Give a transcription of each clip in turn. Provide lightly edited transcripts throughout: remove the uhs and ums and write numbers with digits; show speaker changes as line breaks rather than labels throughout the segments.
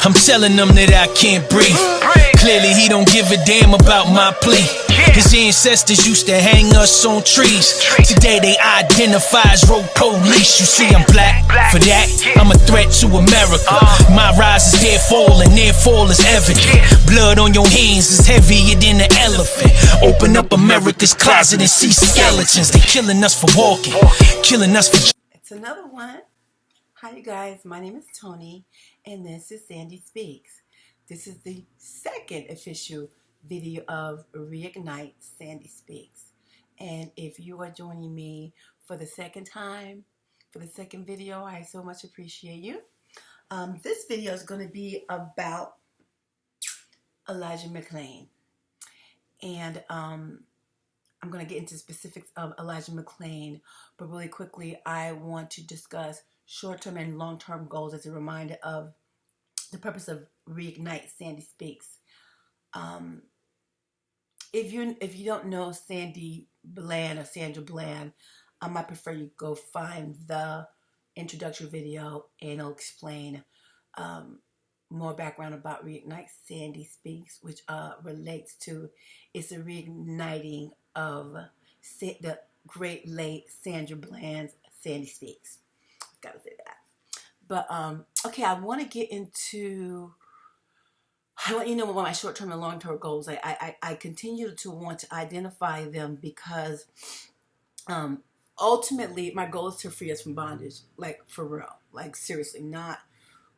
I'm telling them that I can't breathe. Clearly he don't give a damn about my plea. His ancestors used to hang us on trees. Today they identify as road police. You see I'm black, for that I'm a threat to America. My rise is their fall and their fall is evident. Blood on your hands is heavier than an elephant. Open up America's closet and see skeletons. They killing us for walking, killing us for...
It's another one. Hi you guys, my name is Tony and this is Sandy Speaks. This is the second official video of Reignite Sandy Speaks. And if you are joining me for the second time, for the second video, I so much appreciate you. This video is going to be about Elijah McClain. And I'm going to get into specifics of Elijah McClain, but really quickly I want to discuss short-term and long-term goals as a reminder of the purpose of Reignite Sandy Speaks. If you don't know Sandy Bland or Sandra Bland, I might prefer you go find the introductory video and it'll explain more background about Reignite Sandy Speaks, which relates to, it's a reigniting of the great late Sandra Bland's Sandy Speaks. Gotta say that. But okay, I want to get into, I want you to know what my short-term and long-term goals. I continue to want to identify them because ultimately my goal is to free us from bondage, like for real, like seriously, not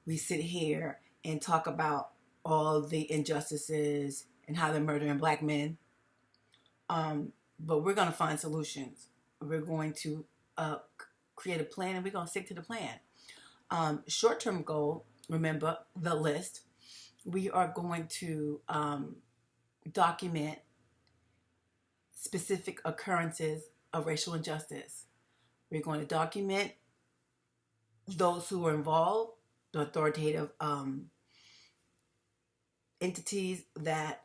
we sit here and talk about all the injustices and how they're murdering black men. But we're going to find solutions. We're going to create a plan and we're going to stick to the plan. Short-term goal, remember the list. We are going to document specific occurrences of racial injustice. We're going to document those who are involved, the authoritative entities that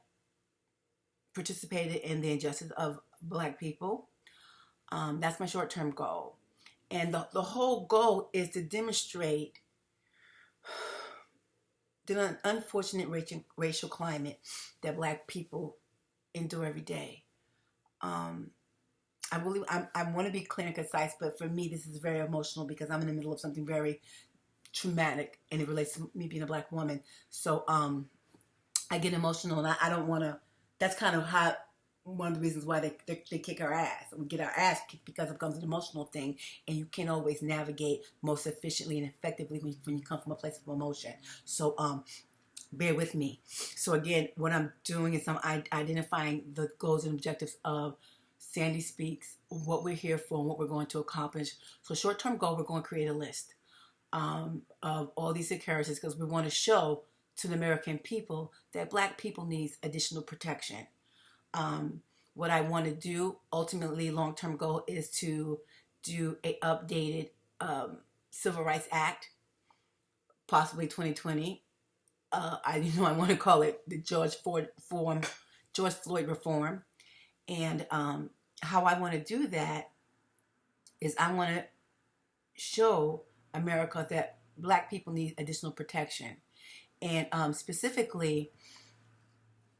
participated in the injustice of black people. That's my short-term goal. And the whole goal is to demonstrate the unfortunate racial climate that black people endure every day. I want to be clear and concise, but for me, this is very emotional because I'm in the middle of something very traumatic and it relates to me being a black woman. So I get emotional and I don't want to, that's kind of how, one of the reasons why they kick our ass. We get our ass kicked because it becomes an emotional thing, and you can't always navigate most efficiently and effectively when you come from a place of emotion. So bear with me. So again, what I'm doing is I'm identifying the goals and objectives of Sandy Speaks, what we're here for and what we're going to accomplish. So short-term goal, we're going to create a list of all these occurrences because we want to show to the American people that black people need additional protection. What I want to do, ultimately, long-term goal is to do a updated Civil Rights Act, possibly 2020. I want to call it the George Floyd reform. And how I want to do that is I want to show America that black people need additional protection, and specifically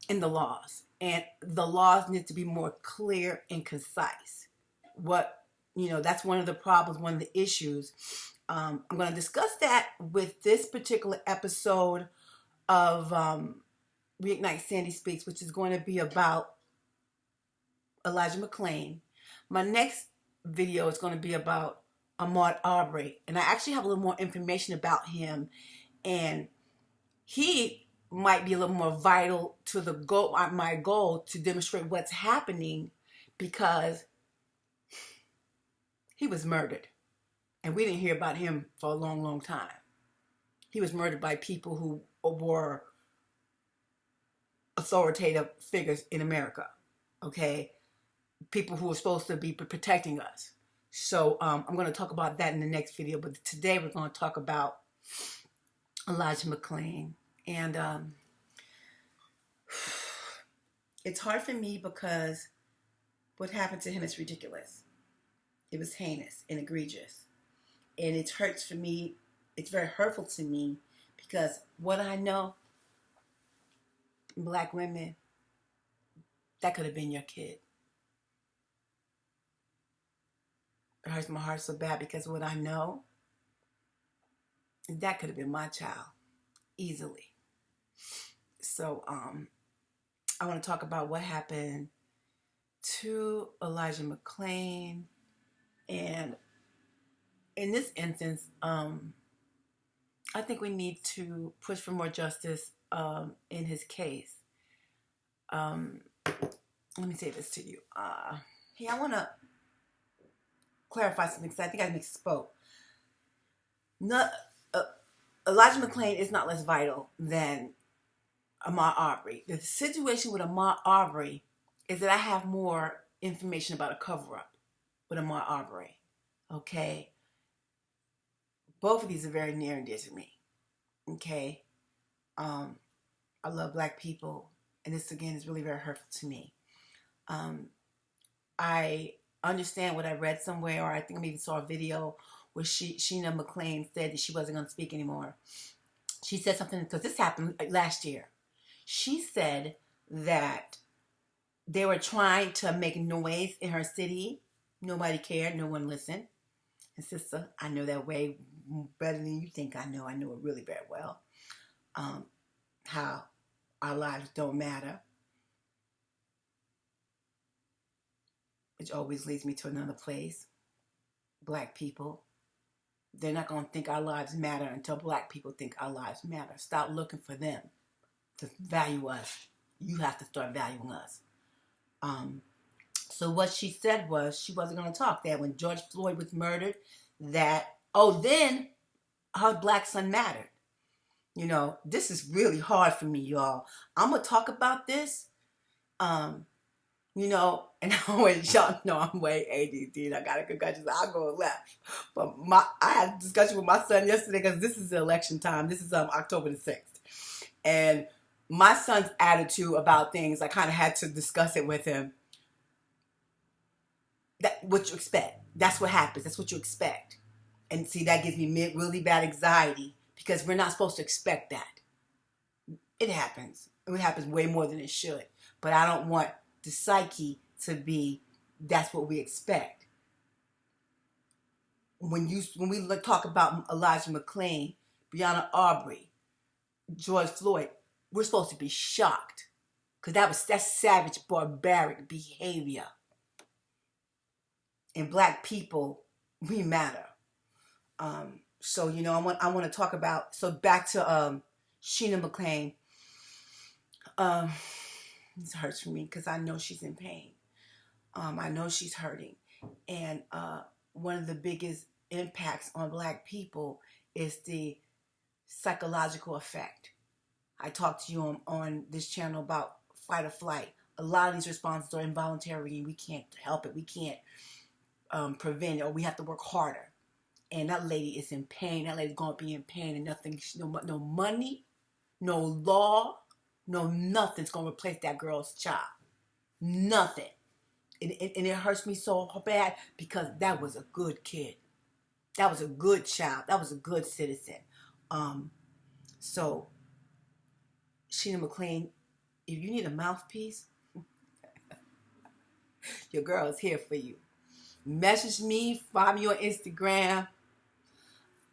in the laws. And the laws need to be more clear and concise. That's one of the problems, one of the issues. I'm going to discuss that with this particular episode of Reignite Sandy Speaks, which is going to be about Elijah McClain. My next video is going to be about Ahmaud Arbery. And I actually have a little more information about him. And he might be a little more vital to the goal, my goal to demonstrate what's happening, because he was murdered and we didn't hear about him for a long, long time. He was murdered by people who were authoritative figures in America, okay? People who were supposed to be protecting us. So I'm going to talk about that in the next video, but today we're going to talk about Elijah McClain. And it's hard for me because what happened to him is ridiculous. It was heinous and egregious. And it hurts for me. It's very hurtful to me Because what I know, black women, that could have been your kid. It hurts my heart so bad because what I know, that could have been my child easily. So I want to talk about what happened to Elijah McClain. And in this instance, I think we need to push for more justice in his case. Let me say this to you. Hey, I want to clarify something because I think I misspoke. Elijah McClain is not less vital than Ahmaud Arbery. The situation with Ahmaud Arbery is that I have more information about a cover-up with Ahmaud Arbery. Okay? Both of these are very near and dear to me. Okay? I love black people, and this, again, is really very hurtful to me. I understand what I read somewhere, or I think I even saw a video where Sheena McClain said that she wasn't going to speak anymore. She said something, because this happened last year. She said that they were trying to make noise in her city. Nobody cared. No one listened. And sister, I know that way better than you think I know. I know it really very well. How our lives don't matter. Which always leads me to another place. Black people. They're not going to think our lives matter until black people think our lives matter. Stop looking for them to value us. You have to start valuing us. So what she said was she wasn't going to talk. That when George Floyd was murdered, then her black son mattered. You know, this is really hard for me, y'all. I'm going to talk about this. You know, and always y'all know I'm way ADD and I got a concussion, so I'll go left. But I had a discussion with my son yesterday because this is election time. This is October the 6th. And my son's attitude about things, I kind of had to discuss it with him. What you expect. That's what happens. That's what you expect. And see, that gives me really bad anxiety because we're not supposed to expect that. It happens. It happens way more than it should. But I don't want the psyche to be, that's what we expect. When we talk about Elijah McClain, Breonna Arbery, George Floyd, we're supposed to be shocked because that's savage, barbaric behavior. And black people, we matter. So you know, I want to talk about. So back to Sheena McClain. This hurts for me because I know she's in pain. I know she's hurting. And one of the biggest impacts on black people is the psychological effect. I talked to you on this channel about fight or flight. A lot of these responses are involuntary and we can't help it. We can't prevent it, or we have to work harder. And that lady is in pain. That lady's going to be in pain, and nothing, no money, no law, no nothing's going to replace that girl's child. Nothing. And it hurts me so bad because that was a good kid. That was a good child. That was a good citizen. So, Sheena McClain, if you need a mouthpiece, your girl is here for you. Message me, find me on Instagram.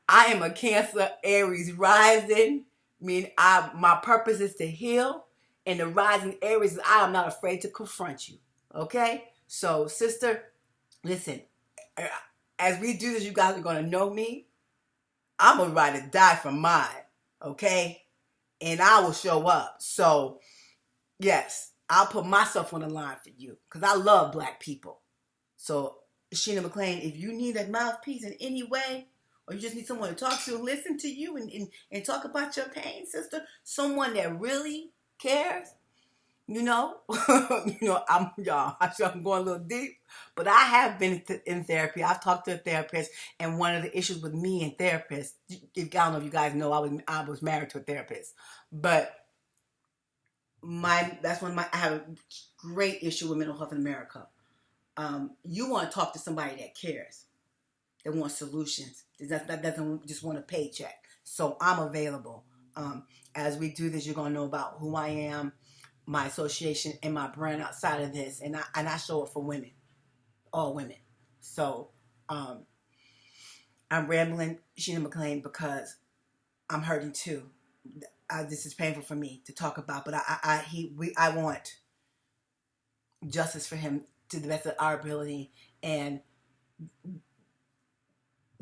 I am a Cancer Aries rising. My purpose is to heal, and the rising Aries is I am not afraid to confront you. Okay? So, sister, listen. As we do this, you guys are going to know me. I'm going to ride or die for mine. Okay? And I will show up. So, yes, I'll put myself on the line for you because I love black people. So, Sheena McClain, if you need a mouthpiece in any way, or you just need someone to talk to, listen to you, and talk about your pain, sister, someone that really cares, you know, I'm going a little deep, but I have been in therapy. I've talked to a therapist, and one of the issues with me and therapists, I don't know if you guys know, I was married to a therapist, but I have a great issue with mental health in America. You want to talk to somebody that cares, that wants solutions, that doesn't just want a paycheck. So I'm available. As we do this, you're going to know about who I am, my association, and my brand outside of this. And I show it for women, all women. So I'm rambling, Sheena McClain, because I'm hurting too. This is painful for me to talk about, but I want justice for him to the best of our ability, and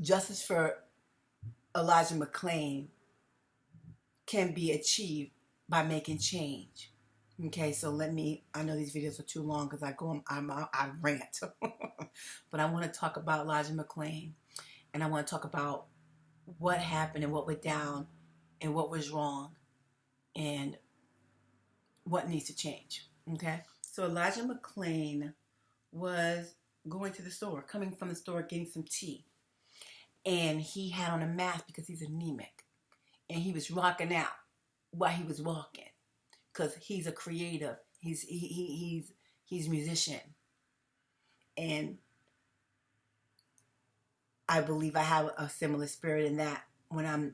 justice for Elijah McClain can be achieved by making change. Okay, so I know these videos are too long because I rant. But I want to talk about Elijah McClain, and I want to talk about what happened and what went down and what was wrong and what needs to change. Okay, so Elijah McClain was going to the store, coming from the store, getting some tea, and he had on a mask because he's anemic, and he was rocking out while he was walking because he's a creative. He's a musician, and I believe I have a similar spirit in that when I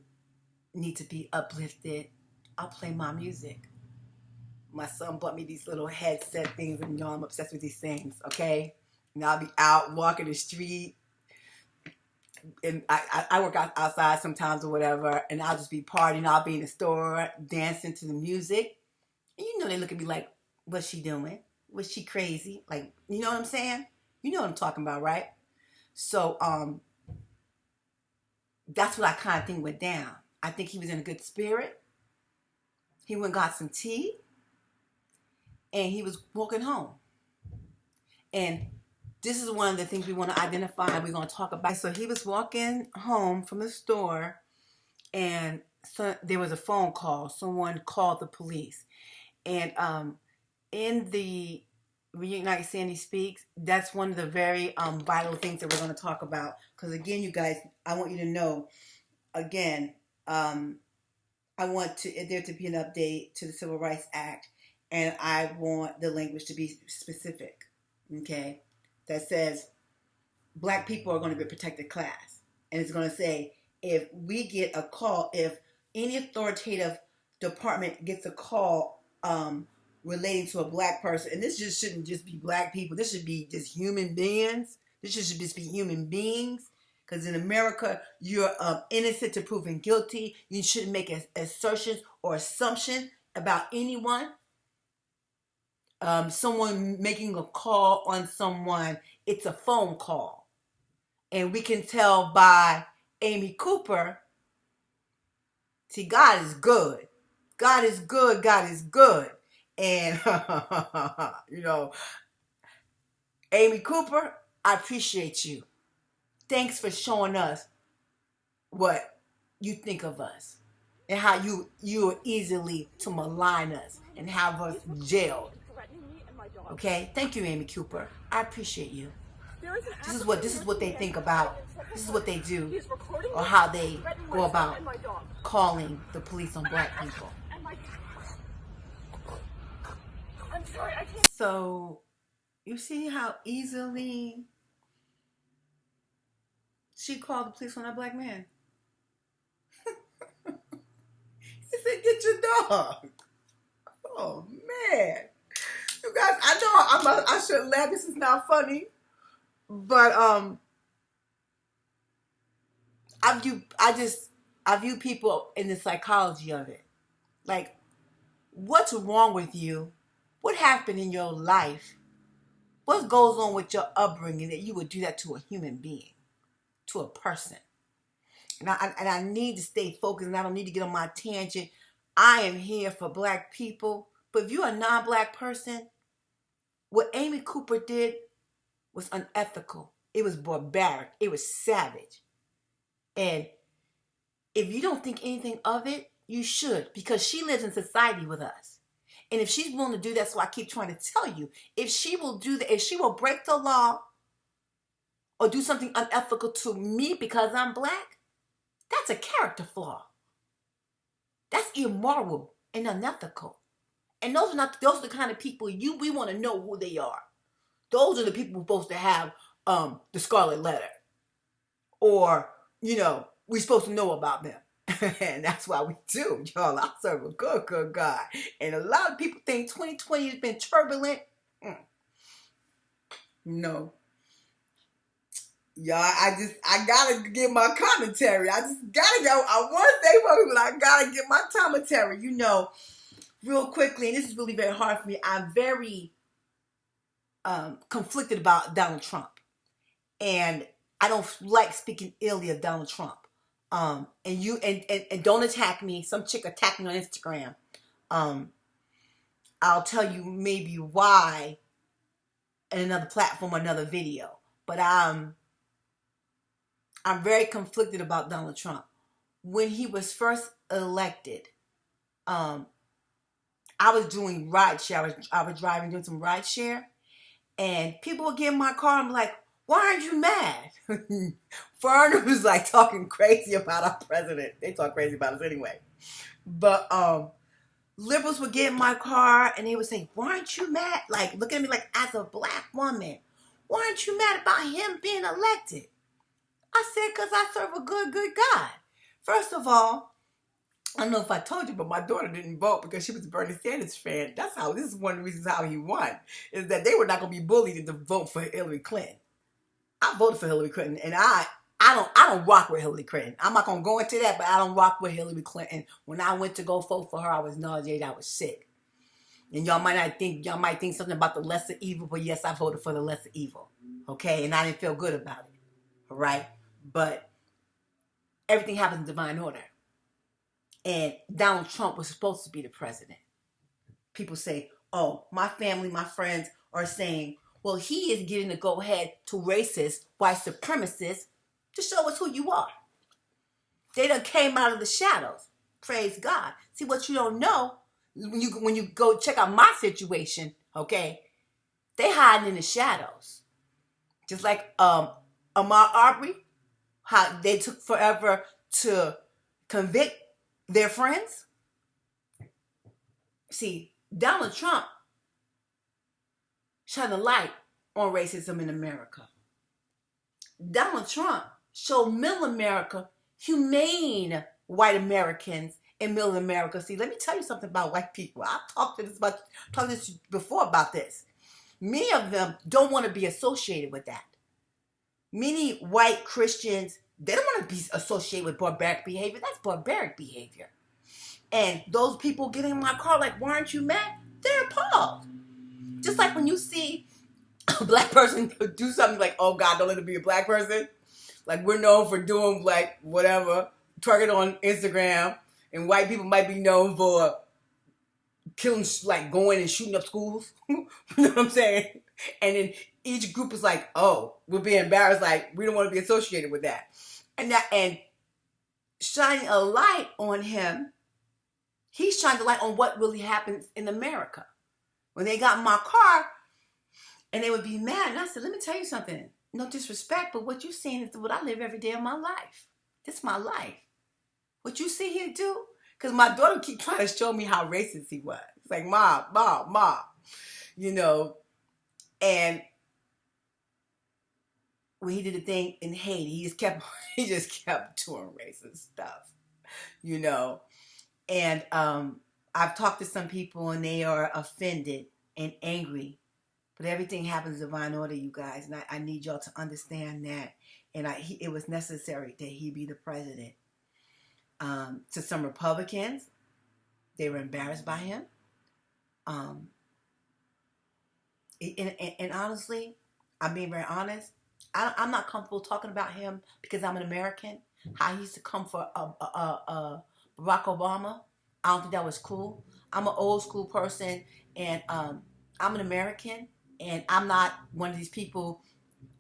need to be uplifted, I'll play my music. My son bought me these little headset things, and I'm obsessed with these things, okay? And I'll be out walking the street, and I work outside sometimes or whatever, and I'll just be partying. I'll be in the store dancing to the music. And you know they look at me like, what's she doing? Was she crazy? Like, you know what I'm saying? You know what I'm talking about, right? So that's what I kind of think went down. I think he was in a good spirit. He went and got some tea, and he was walking home. And this is one of the things we want to identify and we're going to talk about. So he was walking home from the store, and so there was a phone call. Someone called the police. And in the Reignite Sandy Speaks, that's one of the very vital things that we're going to talk about. Because again, you guys, I want you to know, again, I want there to be an update to the Civil Rights Act, and I want the language to be specific, okay? That says black people are going to be a protected class. And it's going to say, if we get a call, if any authoritative department gets a call relating to a black person, and this just shouldn't just be black people, this should be just human beings. This should just be human beings. Because in America, you're innocent to proven guilty. You shouldn't make assertions or assumptions about anyone. Someone making a call on someone, it's a phone call. And we can tell by Amy Cooper, see, God is good. God is good. God is good. And, you know, Amy Cooper, I appreciate you. Thanks for showing us what you think of us and how you are easily to malign us and have us jailed. Okay? Thank you, Amy Cooper. I appreciate you. This is what they think about. This is what they do, or how they go about calling the police on black people. So, you see how easily she called the police on that black man. He said, "Get your dog." Oh man, you guys! I know I shouldn't laugh. This is not funny, but I view people in the psychology of it. Like, what's wrong with you? What happened in your life? What goes on with your upbringing that you would do that to a human being, to a person? And I need to stay focused, and I don't need to get on my tangent. I am here for black people. But if you're a non-black person, what Amy Cooper did was unethical. It was barbaric. It was savage. And if you don't think anything of it, you should, because she lives in society with us. And if she's willing to do that, so I keep trying to tell you, if she will do that, if she will break the law or do something unethical to me because I'm black, that's a character flaw. That's immoral and unethical. And those are the kind of people we want to know who they are. Those are the people who are supposed to have the scarlet letter. Or, you know, we're supposed to know about them. And that's why we do, y'all. I serve a good, good God. And a lot of people think 2020 has been turbulent. No. Y'all, I gotta get my commentary. I just gotta go. I want to say something, but I gotta get my commentary. You know, real quickly, and this is really very hard for me. I'm very conflicted about Donald Trump. And I don't like speaking illy of Donald Trump. And don't attack me. Some chick attacked me on Instagram. I'll tell you maybe why in another platform, another video. But I'm very conflicted about Donald Trump. When he was first elected, I was doing rideshare. I was driving, doing some rideshare, and people would get in my car and be like, "Why aren't you mad?" Foreigners was like talking crazy about our president. They talk crazy about us anyway. But liberals would get in my car and they would say, "Why aren't you mad?" Like, look at me like, as a black woman, "Why aren't you mad about him being elected?" I said, "Because I serve a good, good God." First of all, I don't know if I told you, but my daughter didn't vote because she was a Bernie Sanders fan. This is one of the reasons how he won, is that they were not going to be bullied into vote for Hillary Clinton. I voted for Hillary Clinton, and I don't rock with Hillary Clinton. I'm not going to go into that, but I don't rock with Hillary Clinton. When I went to go vote for her, I was nauseated. I was sick. And y'all might think something about the lesser evil, but yes, I voted for the lesser evil. Okay? And I didn't feel good about it. All right? But everything happens in divine order. And Donald Trump was supposed to be the president. People say, "Oh, my family, my friends are saying, well, he is getting the go-ahead to racist, white supremacists to show us who you are." They done came out of the shadows. Praise God. See, what you don't know, when you go check out my situation, okay, they hiding in the shadows. Just like Ahmaud Arbery, how they took forever to convict their friends. See, Donald Trump shine a light on racism in America. Donald Trump showed middle America, humane white Americans in middle America. See, let me tell you something about white people. I've talked to this before about this. Many of them don't want to be associated with that. Many white Christians, they don't want to be associated with barbaric behavior. That's barbaric behavior. And those people getting in my car like, "Why aren't you mad?" They're appalled. Just like when you see a black person do something like, "Oh God, don't let it be a black person." Like, we're known for doing like whatever, twerking on Instagram, and white people might be known for killing, like going and shooting up schools. You know what I'm saying? And then each group is like, "Oh, we're being embarrassed. Like, we don't want to be associated with that." And shining a light on him, he's shining a light on what really happens in America. When they got in my car, and they would be mad. And I said, "Let me tell you something. No disrespect, but what you're seeing is what I live every day of my life. This is my life. What you see here do?" Because my daughter keep trying to show me how racist he was. It's like, "Mom. You know, and when he did the thing in Haiti, he just kept doing racist stuff, you know. And I've talked to some people, and they are offended and angry. But everything happens in divine order, you guys. And I need y'all to understand that. And it was necessary that he be the president. To some Republicans, they were embarrassed by him. And honestly, I'm being very honest, I'm not comfortable talking about him because I'm an American. How he used to come for Barack Obama, I don't think that was cool. I'm an old school person, and I'm an American, and I'm not one of these people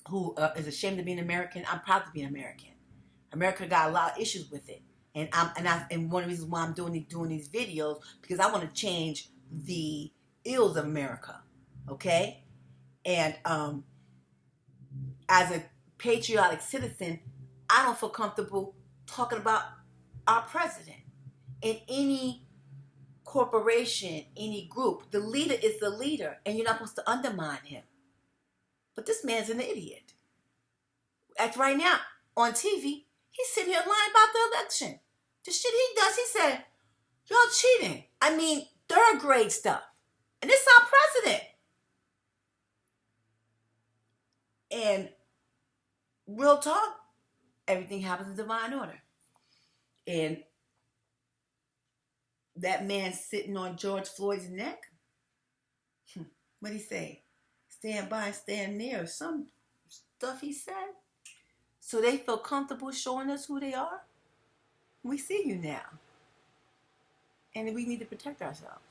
who is ashamed to be an American. I'm proud to be an American. America got a lot of issues with it, and one of the reasons why I'm doing these videos, because I want to change the ills of America, okay? And as a patriotic citizen, I don't feel comfortable talking about our president in any corporation, any group. The leader is the leader, and you're not supposed to undermine him. But this man's an idiot. As right now, on TV, he's sitting here lying about the election. The shit he does, he said, y'all cheating. I mean, third grade stuff. And this is our president. And real talk, everything happens in divine order. And that man sitting on George Floyd's neck, what'd he say? Stand by, stand near, some stuff he said. So they feel comfortable showing us who they are. We see you now. And we need to protect ourselves.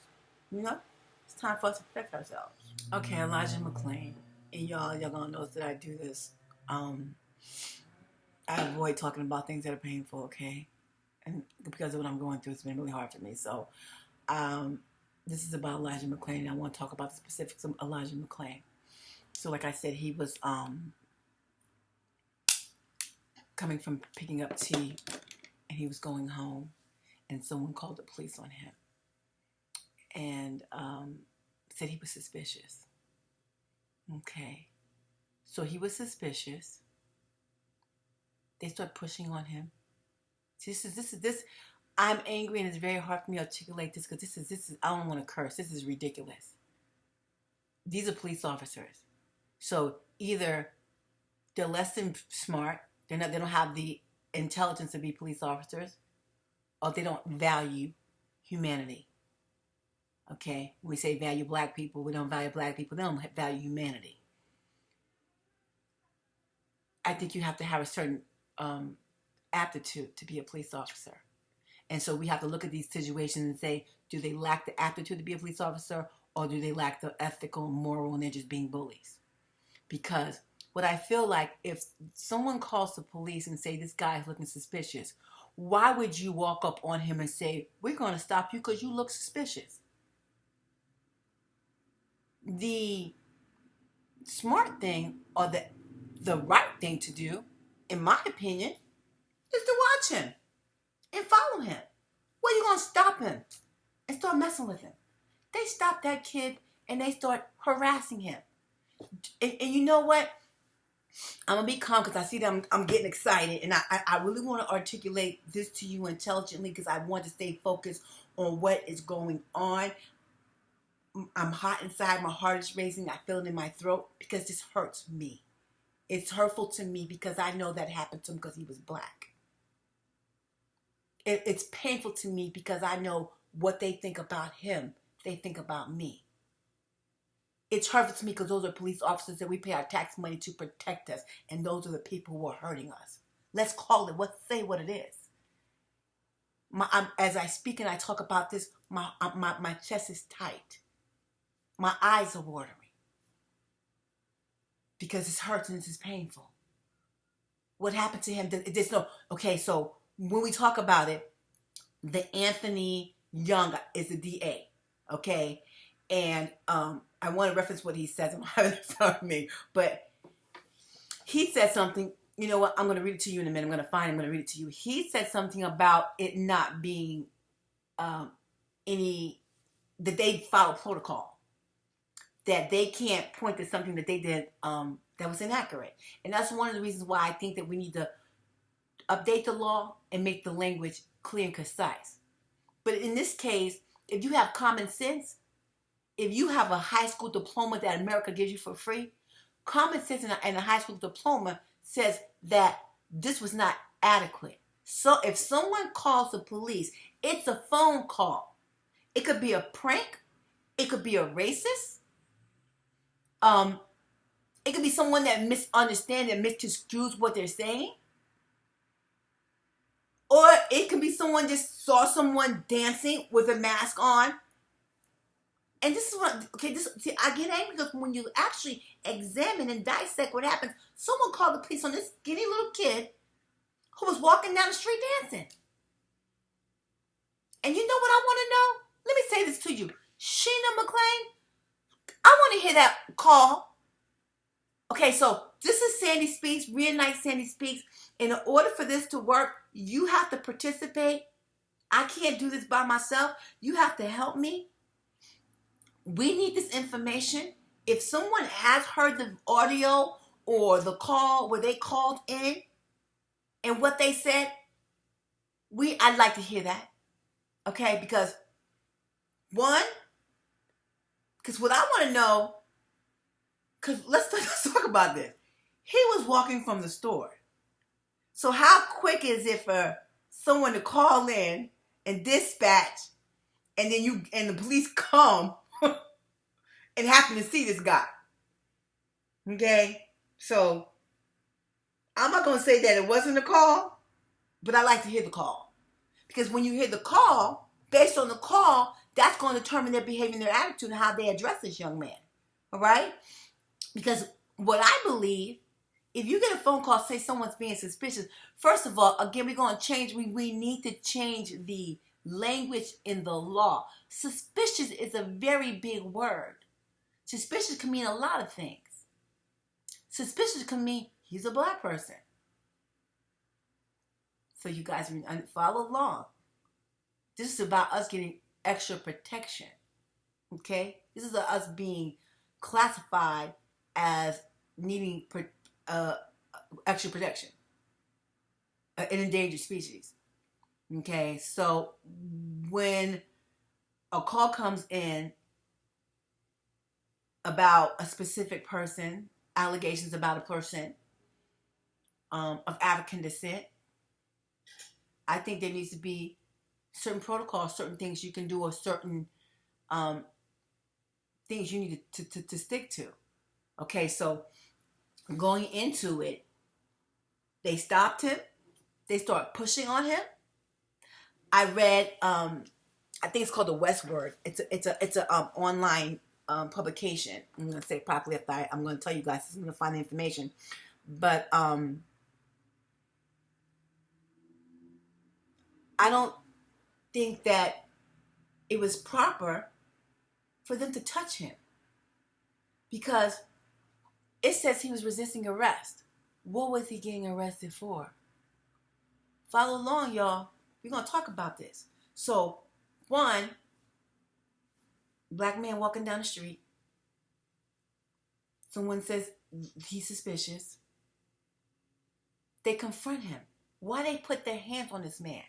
You know? It's time for us to protect ourselves. Okay, Elijah McClain. And y'all gonna know that I do this. I avoid talking about things that are painful, okay? And because of what I'm going through, it's been really hard for me. So, this is about Elijah McClain, and I want to talk about the specifics of Elijah McClain. So, like I said, he was coming from picking up tea, and he was going home, and someone called the police on him, and said he was suspicious. Okay, so he was suspicious. They start pushing on him. This is. I'm angry, and it's very hard for me to articulate this because this is. I don't want to curse. This is ridiculous. These are police officers, so either they're less than smart. They don't have the intelligence to be police officers, or they don't value humanity. Okay, when we say value black people, we don't value black people. They don't value humanity. I think you have to have a certain aptitude to be a police officer. And so we have to look at these situations and say, do they lack the aptitude to be a police officer, or do they lack the ethical, moral, and they're just being bullies? Because what I feel like, if someone calls the police and say, this guy is looking suspicious, why would you walk up on him and say, we're going to stop you because you look suspicious? The smart thing, or the right thing to do, in my opinion, is to watch him and follow him. Where you going to stop him and start messing with him? They stopped that kid and they start harassing him. And you know what? I'm going to be calm because I see that I'm getting excited. And I really want to articulate this to you intelligently because I want to stay focused on what is going on. I'm hot inside. My heart is racing. I feel it in my throat because this hurts me. It's hurtful to me because I know that happened to him because he was black. It's painful to me because I know what they think about him, they think about me. It's hurtful to me because those are police officers that we pay our tax money to protect us, and those are the people who are hurting us. Let's call it, say what it is. As I speak and I talk about this, my chest is tight. My eyes are watering because it's hurts and it's painful. What happened to him? There's no, okay, so when we talk about it, the Anthony Young is the DA, okay? And I want to reference what he says. I'm having it sorry me, but he said something. You know what? I'm going to read it to you in a minute. I'm going to read it to you. He said something about it not being that they follow protocol, that they can't point to something that they did that was inaccurate. And that's one of the reasons why I think that we need to update the law and make the language clear and concise. But in this case, if you have common sense, if you have a high school diploma that America gives you for free, common sense and a high school diploma says that this was not adequate. So if someone calls the police, it's a phone call. It could be a prank. It could be a racist. It could be someone that misunderstands and misconstrues what they're saying. Or it could be someone just saw someone dancing with a mask on. And this is what, I get angry because when you actually examine and dissect what happens, someone called the police on this skinny little kid who was walking down the street dancing. And you know what I want to know? Let me say this to you. Sheena McClain, I want to hear that call. Okay, so this is Sandy Speaks, Reignite Sandy Speaks. In order for this to work, you have to participate. I can't do this by myself. You have to help me. We need this information. If someone has heard the audio or the call where they called in and what they said, I'd like to hear that. Okay, because what I want to know, because let's talk about this. He was walking from the store. So how quick is it for someone to call in and dispatch, and then the police come and happen to see this guy? Okay, so I'm not gonna say that it wasn't a call, but I like to hear the call, because when you hear the call, based on the call, that's going to determine their behavior and their attitude and how they address this young man. All right, because what I believe, if you get a phone call, say someone's being suspicious, first of all, again, we're going to change. We need to change the language in the law. Suspicious is a very big word. Suspicious can mean a lot of things. Suspicious can mean he's a black person. So you guys follow along. This is about us getting extra protection. Okay? This is us being classified as needing extra protection. An endangered species. Okay? So when a call comes in about a specific person, allegations about a person of African descent, I think there needs to be certain protocols, certain things you can do, or certain things you need to stick to. Okay, so going into it, they stopped him. They started pushing on him. I read, I think it's called the Westword. It's a online publication. I'm going to say it properly after I'm going to tell you guys. I'm going to find the information. But I don't think that it was proper for them to touch him, because it says he was resisting arrest. What was he getting arrested for? Follow along, y'all. We're going to talk about this. So, one, black man walking down the street. Someone says he's suspicious. They confront him. Why they put their hands on this man?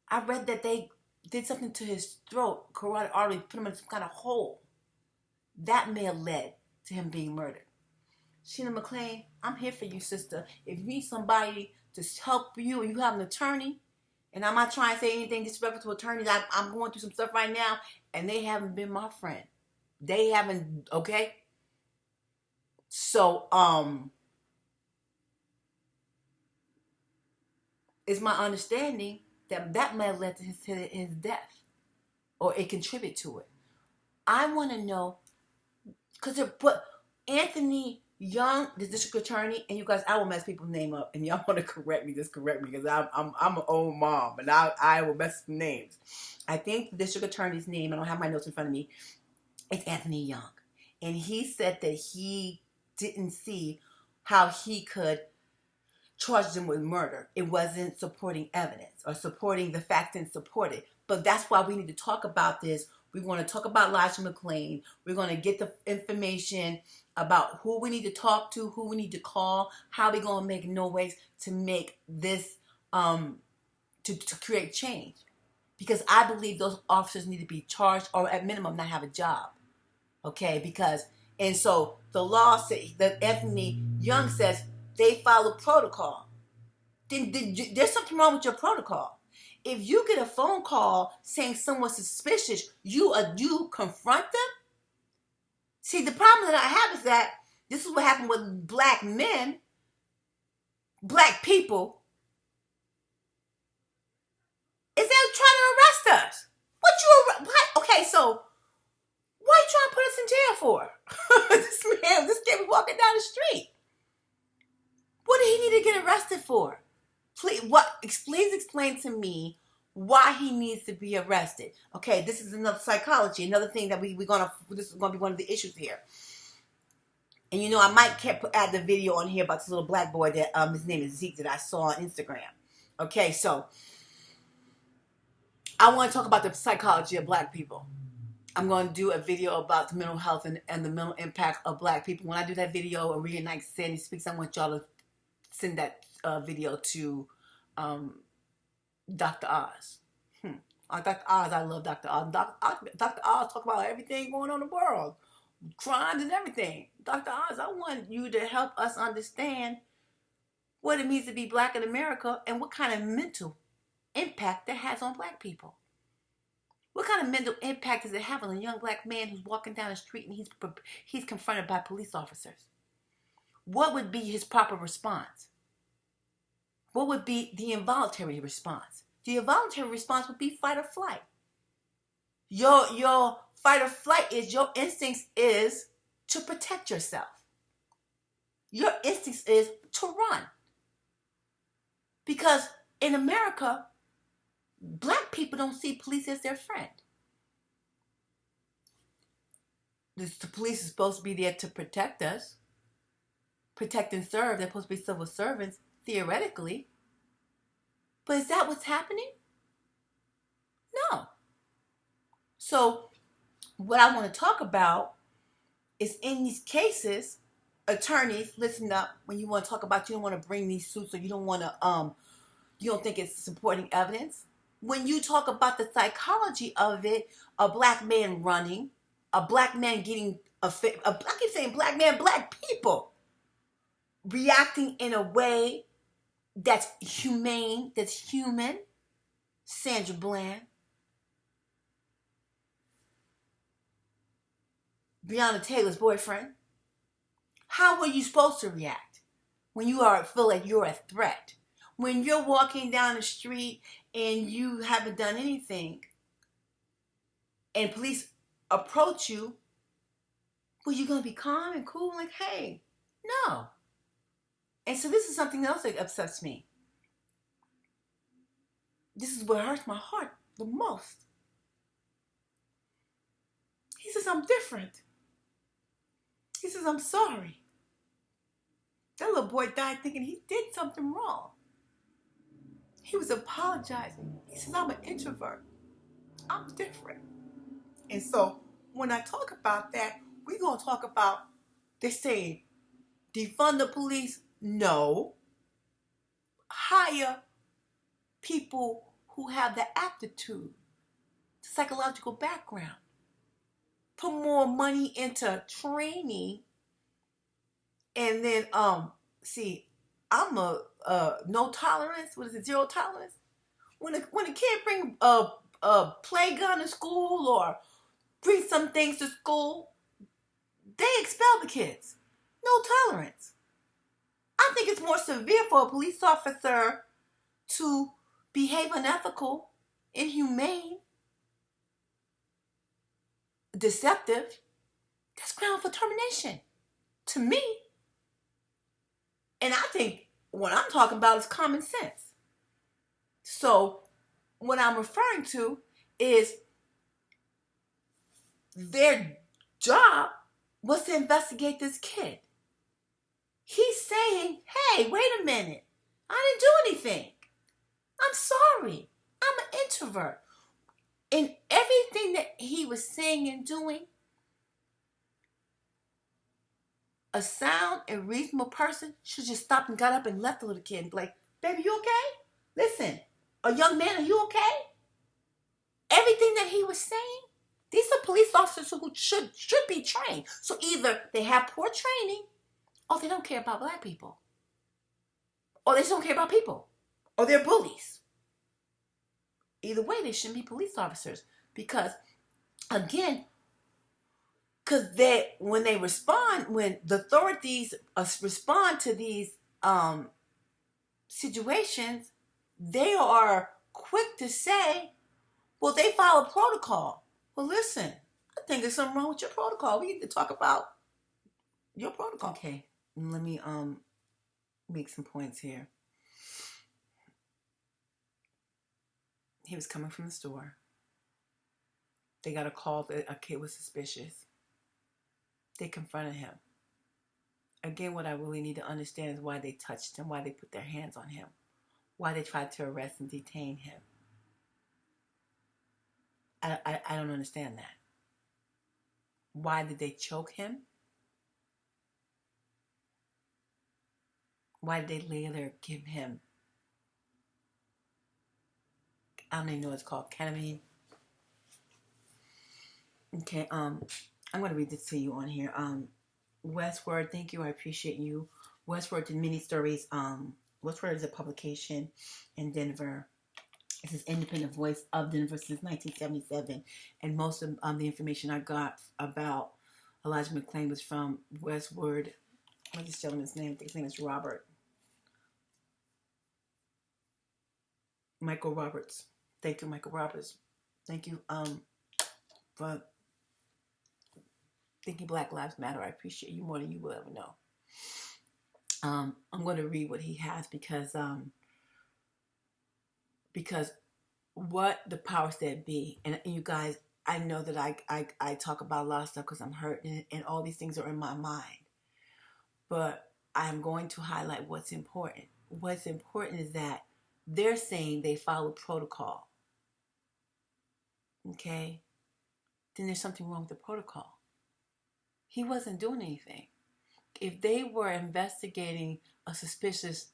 I read that they did something to his throat, carotid artery, put him in some kind of hole. That may have led to him being murdered. Sandra McClain, I'm here for you, sister. If you need somebody to help you, and you have an attorney, and I'm not trying to say anything disrespectful to attorneys, I'm going through some stuff right now, and they haven't been my friend. They haven't, okay? So, it's my understanding that may have led to his death, or it contributed to it. I want to know, because Anthony Young, the district attorney, and you guys, I will mess people's name up, and y'all want to correct me, just correct me, because I'm an old mom, but I will mess with names. I think the district attorney's name, I don't have my notes in front of me, it's Anthony Young, and he said that he didn't see how he could charge them with murder. It wasn't supporting evidence or supporting the facts and support it. But that's why we need to talk about this. We want to talk about Elijah McClain. We're going to get the information about who we need to talk to, who we need to call, how we're going to make noise to make this, to create change. Because I believe those officers need to be charged, or at minimum not have a job. Okay, and so the law says, that Anthony Young says, they follow protocol. Then there's something wrong with your protocol. If you get a phone call saying someone's suspicious, you confront them. See, the problem that I have is that this is what happened with black men, black people, is they're trying to arrest us. What? Okay, so what are you trying to put us in jail for? This kid was walking down the street. What did he need to get arrested for? Please explain to me why he needs to be arrested. Okay, this is another psychology, another thing that this is gonna be one of the issues here. And I might add the video on here about this little black boy that his name is Zeke, that I saw on Instagram. Okay, so I want to talk about the psychology of black people. I'm going to do a video about the mental health and the mental impact of black people. When I do that video, Reignite Sandy Speaks, I want y'all to send that video to Dr. Oz. Dr. Oz, I love Dr. Oz. Dr. Oz talk about everything going on in the world, crimes and everything. Dr. Oz, I want you to help us understand what it means to be black in America and what kind of mental impact that has on black people. What kind of mental impact does it have on a young black man who's walking down the street and he's confronted by police officers? What would be his proper response? What would be the involuntary response? The involuntary response would be fight or flight. Your fight or flight is your instincts is to protect yourself. Your instincts is to run. Because in America, black people don't see police as their friend. The police is supposed to be there to protect us, protect and serve. They're supposed to be civil servants, theoretically. But is that what's happening? No. So what I want to talk about is in these cases, attorneys, listen up. When you want to talk about, you don't want to bring these suits, or you don't want to, you don't think it's supporting evidence. When you talk about the psychology of it, a black man running, a black man getting I keep saying black man, black people reacting in a way that's humane, that's human. Sandra Blands, Breonna Taylor's boyfriend. How were you supposed to react when you feel like you're a threat? When you're walking down the street and you haven't done anything and police approach you, well, you're going to be calm and cool like, hey, no. And so this is something else that upsets me. This is what hurts my heart the most. He says, I'm different. He says, I'm sorry. That little boy died thinking he did something wrong. He was apologizing. He says, I'm an introvert. I'm different. And so when I talk about that, we're going to talk about, they're saying, defund the police. No. Hire people who have the aptitude, psychological background. Put more money into training. And then, see, I'm a no tolerance. What is it? Zero tolerance. When a kid bring a play gun to school or bring some things to school, they expel the kids. No tolerance. I think it's more severe for a police officer to behave unethical, inhumane, deceptive. That's ground for termination. To me. And I think what I'm talking about is common sense. So what I'm referring to is their job was to investigate this kid. He's saying, hey, wait a minute. I didn't do anything. I'm sorry. I'm an introvert. And everything that he was saying and doing, a sound and reasonable person should just stop and got up and left the little kid and be like, baby, you okay? Listen, a young man, are you okay? Everything that he was saying, these are police officers who should be trained. So either they have poor training, or they don't care about black people. Or they just don't care about people. Or they're bullies. Either way, they shouldn't be police officers. Because, again, when the authorities respond to these situations, they are quick to say, well, they follow protocol. Well, listen, I think there's something wrong with your protocol. We need to talk about your protocol. Okay, let me make some points here. He was coming from the store. They got a call that a kid was suspicious. They confronted him. Again, what I really need to understand is why they touched him, why they put their hands on him, why they tried to arrest and detain him. I don't understand that. Why did they choke him? Why did they later give him I don't even know what it's called. Ketamine. Okay, I'm gonna read this to you on here. Westward, thank you, I appreciate you. Westward did mini stories. Westward is a publication in Denver. It's an independent voice of Denver since 1977, and most of the information I got about Elijah McClain was from Westward. What's this gentleman's name? I think his name is Robert. Michael Roberts. Thank you, Michael Roberts. Thank you for thinking Black Lives Matter. I appreciate you more than you will ever know. I'm going to read what he has because what the powers that be, and you guys, I know that I talk about a lot of stuff because I'm hurt and all these things are in my mind, but I'm going to highlight what's important. What's important is that they're saying they follow protocol. Okay? Then there's something wrong with the protocol. He wasn't doing anything. If they were investigating a suspicious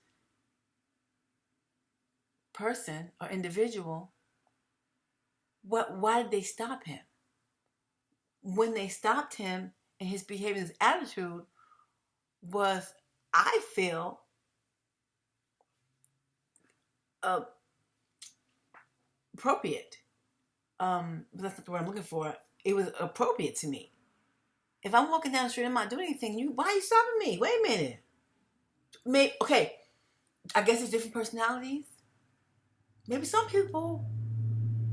person or individual, why did they stop him? When they stopped him and his behavior, his attitude was, I feel, appropriate. That's not the word I'm looking for. It was appropriate to me. If I'm walking down the street and I'm not doing anything, why are you stopping me? Wait a minute. Okay, I guess it's different personalities. Maybe some people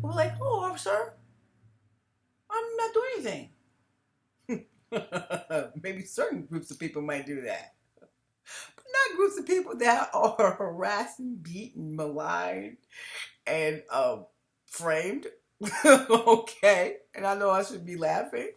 were like, oh, officer, I'm not doing anything. Maybe certain groups of people might do that. But not groups of people that are harassing, beaten, maligned, and framed. Okay, and I know I should be laughing,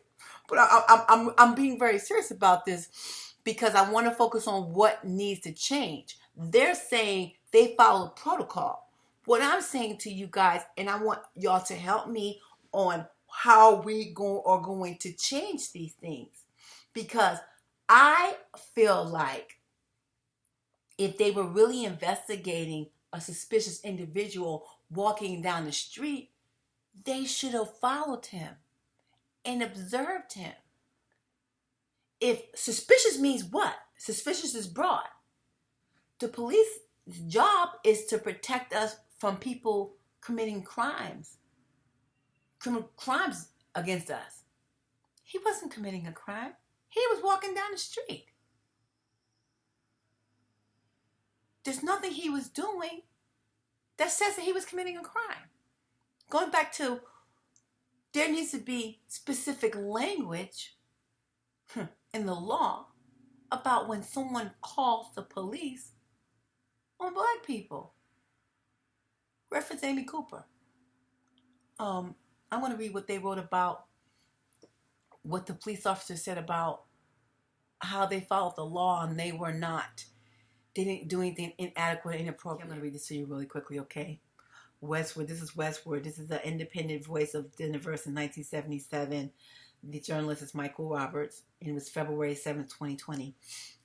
but I'm being very serious about this because I want to focus on what needs to change. They're saying they follow protocol. What I'm saying to you guys, and I want y'all to help me on how we are going to change these things, because I feel like if they were really investigating a suspicious individual walking down the street, they should have followed him and observed him. If suspicious means what? Suspicious is broad. The police's job is to protect us from people committing crimes against us. He wasn't committing a crime. He was walking down the street. There's nothing he was doing that says that he was committing a crime. Going back to, there needs to be specific language in the law about when someone calls the police on Black people. Reference Amy Cooper. I want to read what they wrote about what the police officer said about how they followed the law and they didn't do anything inadequate or inappropriate. I'm going to read this to you really quickly, okay? Westward, this is Westward. This is the independent voice of Denver in 1977. The journalist is Michael Roberts, and it was February 7th, 2020.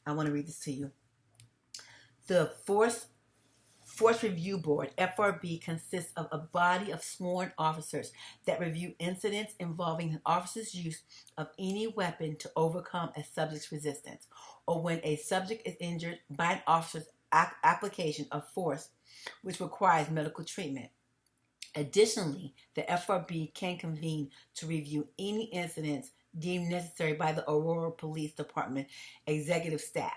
I want to read this to you. The Force Review Board, FRB, consists of a body of sworn officers that review incidents involving an officer's use of any weapon to overcome a subject's resistance, or when a subject is injured by an officer's application of force which requires medical treatment. Additionally, the FRB can convene to review any incidents deemed necessary by the Aurora Police Department executive staff.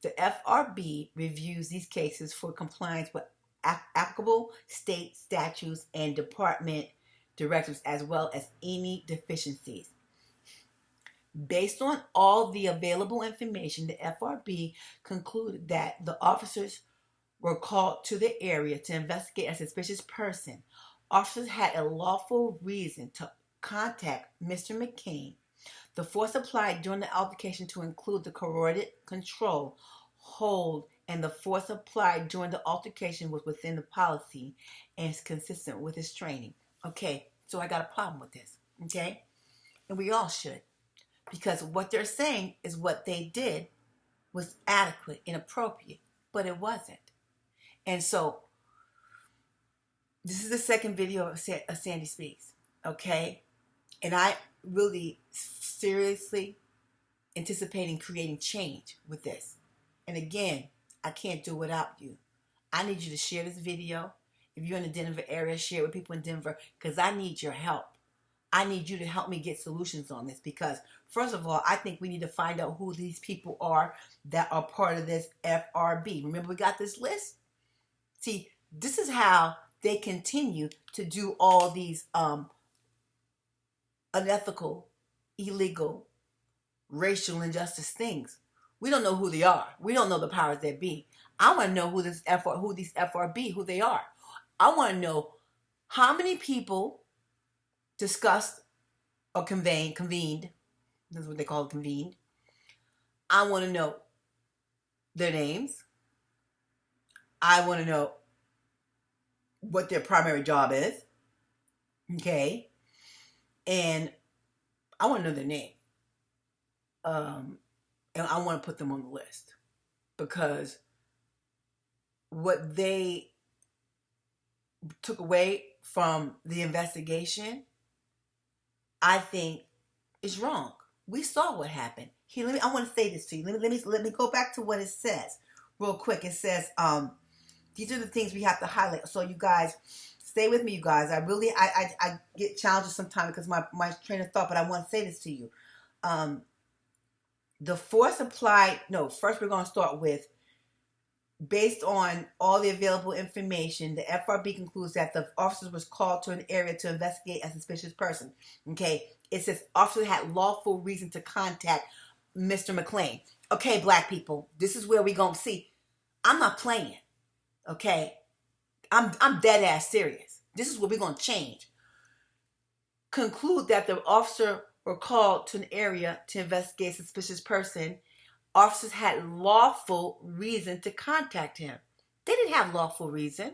The FRB reviews these cases for compliance with applicable state statutes and department directives, as well as any deficiencies. Based on all the available information, the FRB concluded that the officers were called to the area to investigate a suspicious person. Officers had a lawful reason to contact Mr. McClain. The force applied during the altercation to include the corroded control, hold, and the force applied during the altercation was within the policy and is consistent with his training. Okay, so I got a problem with this, okay? And we all should. Because what they're saying is what they did was adequate and appropriate, but it wasn't. And so This is the second video of Sandy Speaks, okay? And I really seriously anticipating creating change with this. And again, I can't do without you. I need you to share this video. If you're in the Denver area, share it with people in Denver, because I need your help. I need you to help me get solutions on this, because first of all, I think we need to find out who these people are that are part of this FRB. Remember, we got this list? See, this is how they continue to do all these unethical, illegal, racial injustice things. We don't know who they are. We don't know the powers that be. I want to know who these FRB, who they are. I want to know how many people discussed or convened. This is what they call it, convened. I want to know their names. I want to know what their primary job is. Okay. And I want to know their name. And I want to put them on the list, because what they took away from the investigation, I think, is wrong. We saw what happened. Here, I want to say this to you. Let me go back to what it says real quick. It says, these are the things we have to highlight. So you guys, stay with me, you guys. I get challenges sometimes because my train of thought, but I want to say this to you. The force applied, no, first we're going to start with, based on all the available information, the FRB concludes that the officers was called to an area to investigate a suspicious person. Okay, it says officers had lawful reason to contact Mr. McClain. Okay, black people, this is where we going to see. I'm not playing. Okay, I'm dead ass serious. This is what we're going to change. Conclude that the officer were called to an area to investigate a suspicious person. Officers had lawful reason to contact him. They didn't have lawful reason.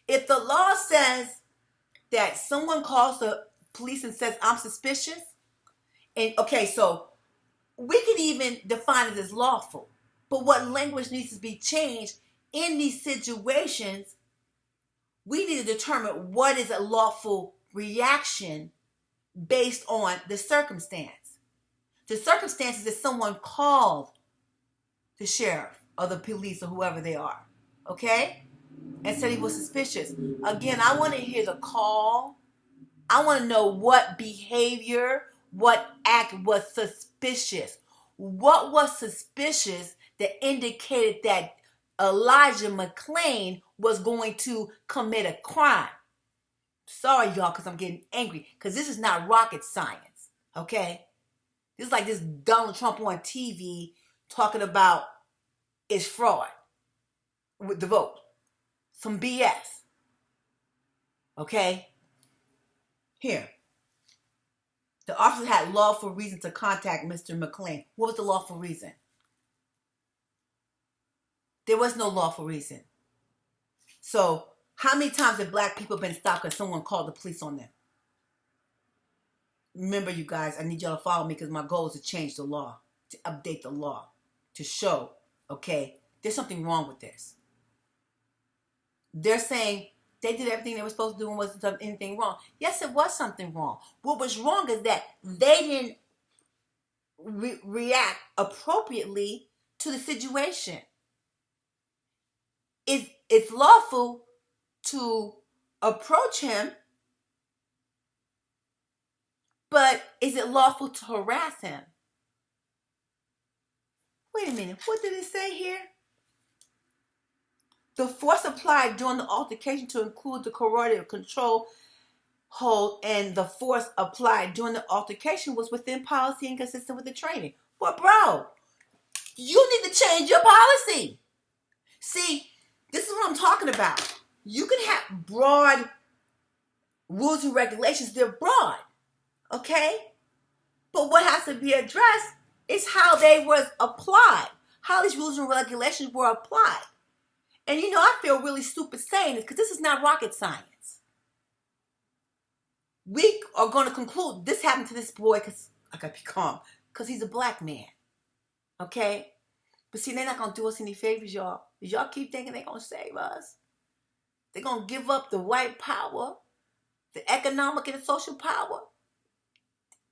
If the law says that someone calls the police and says, I'm suspicious, and okay, so we can even define it as lawful. But what language needs to be changed in these situations, we need to determine what is a lawful reaction based on the circumstance. The circumstances is someone called the sheriff or the police or whoever they are, okay? And said he was suspicious. Again, I want to hear the call. I want to know what behavior, what act was suspicious. What was suspicious that indicated that Elijah McClain was going to commit a crime? Sorry, y'all, because I'm getting angry. Because this is not rocket science, okay? This is like this Donald Trump on TV talking about it's fraud with the vote. Some BS. Okay? Here. The officers had lawful reason to contact Mr. McClain. What was the lawful reason? There was no lawful reason. So, how many times have black people been stopped because someone called the police on them? Remember, you guys, I need y'all to follow me because my goal is to change the law, to update the law, to show, okay, there's something wrong with this. They're saying they did everything they were supposed to do and wasn't anything wrong. Yes, it was something wrong. What was wrong is that they didn't react appropriately to the situation. It's lawful to approach him, but is it lawful to harass him? Wait a minute, what did it say here? The force applied during the altercation to include the coordinated control hold, and the force applied during the altercation was within policy and consistent with the training. Well, bro, you need to change your policy. See, this is what I'm talking about. You can have broad rules and regulations. They're broad, okay? But what has to be addressed is how they was applied, how these rules and regulations were applied. And you know, I feel really stupid saying this because this is not rocket science. We are going to conclude this happened to this boy because I got to be calm, because he's a black man, okay? But see, they're not going to do us any favors, y'all. Y'all keep thinking they're going to save us. they're going to give up the white power, the economic and the social power.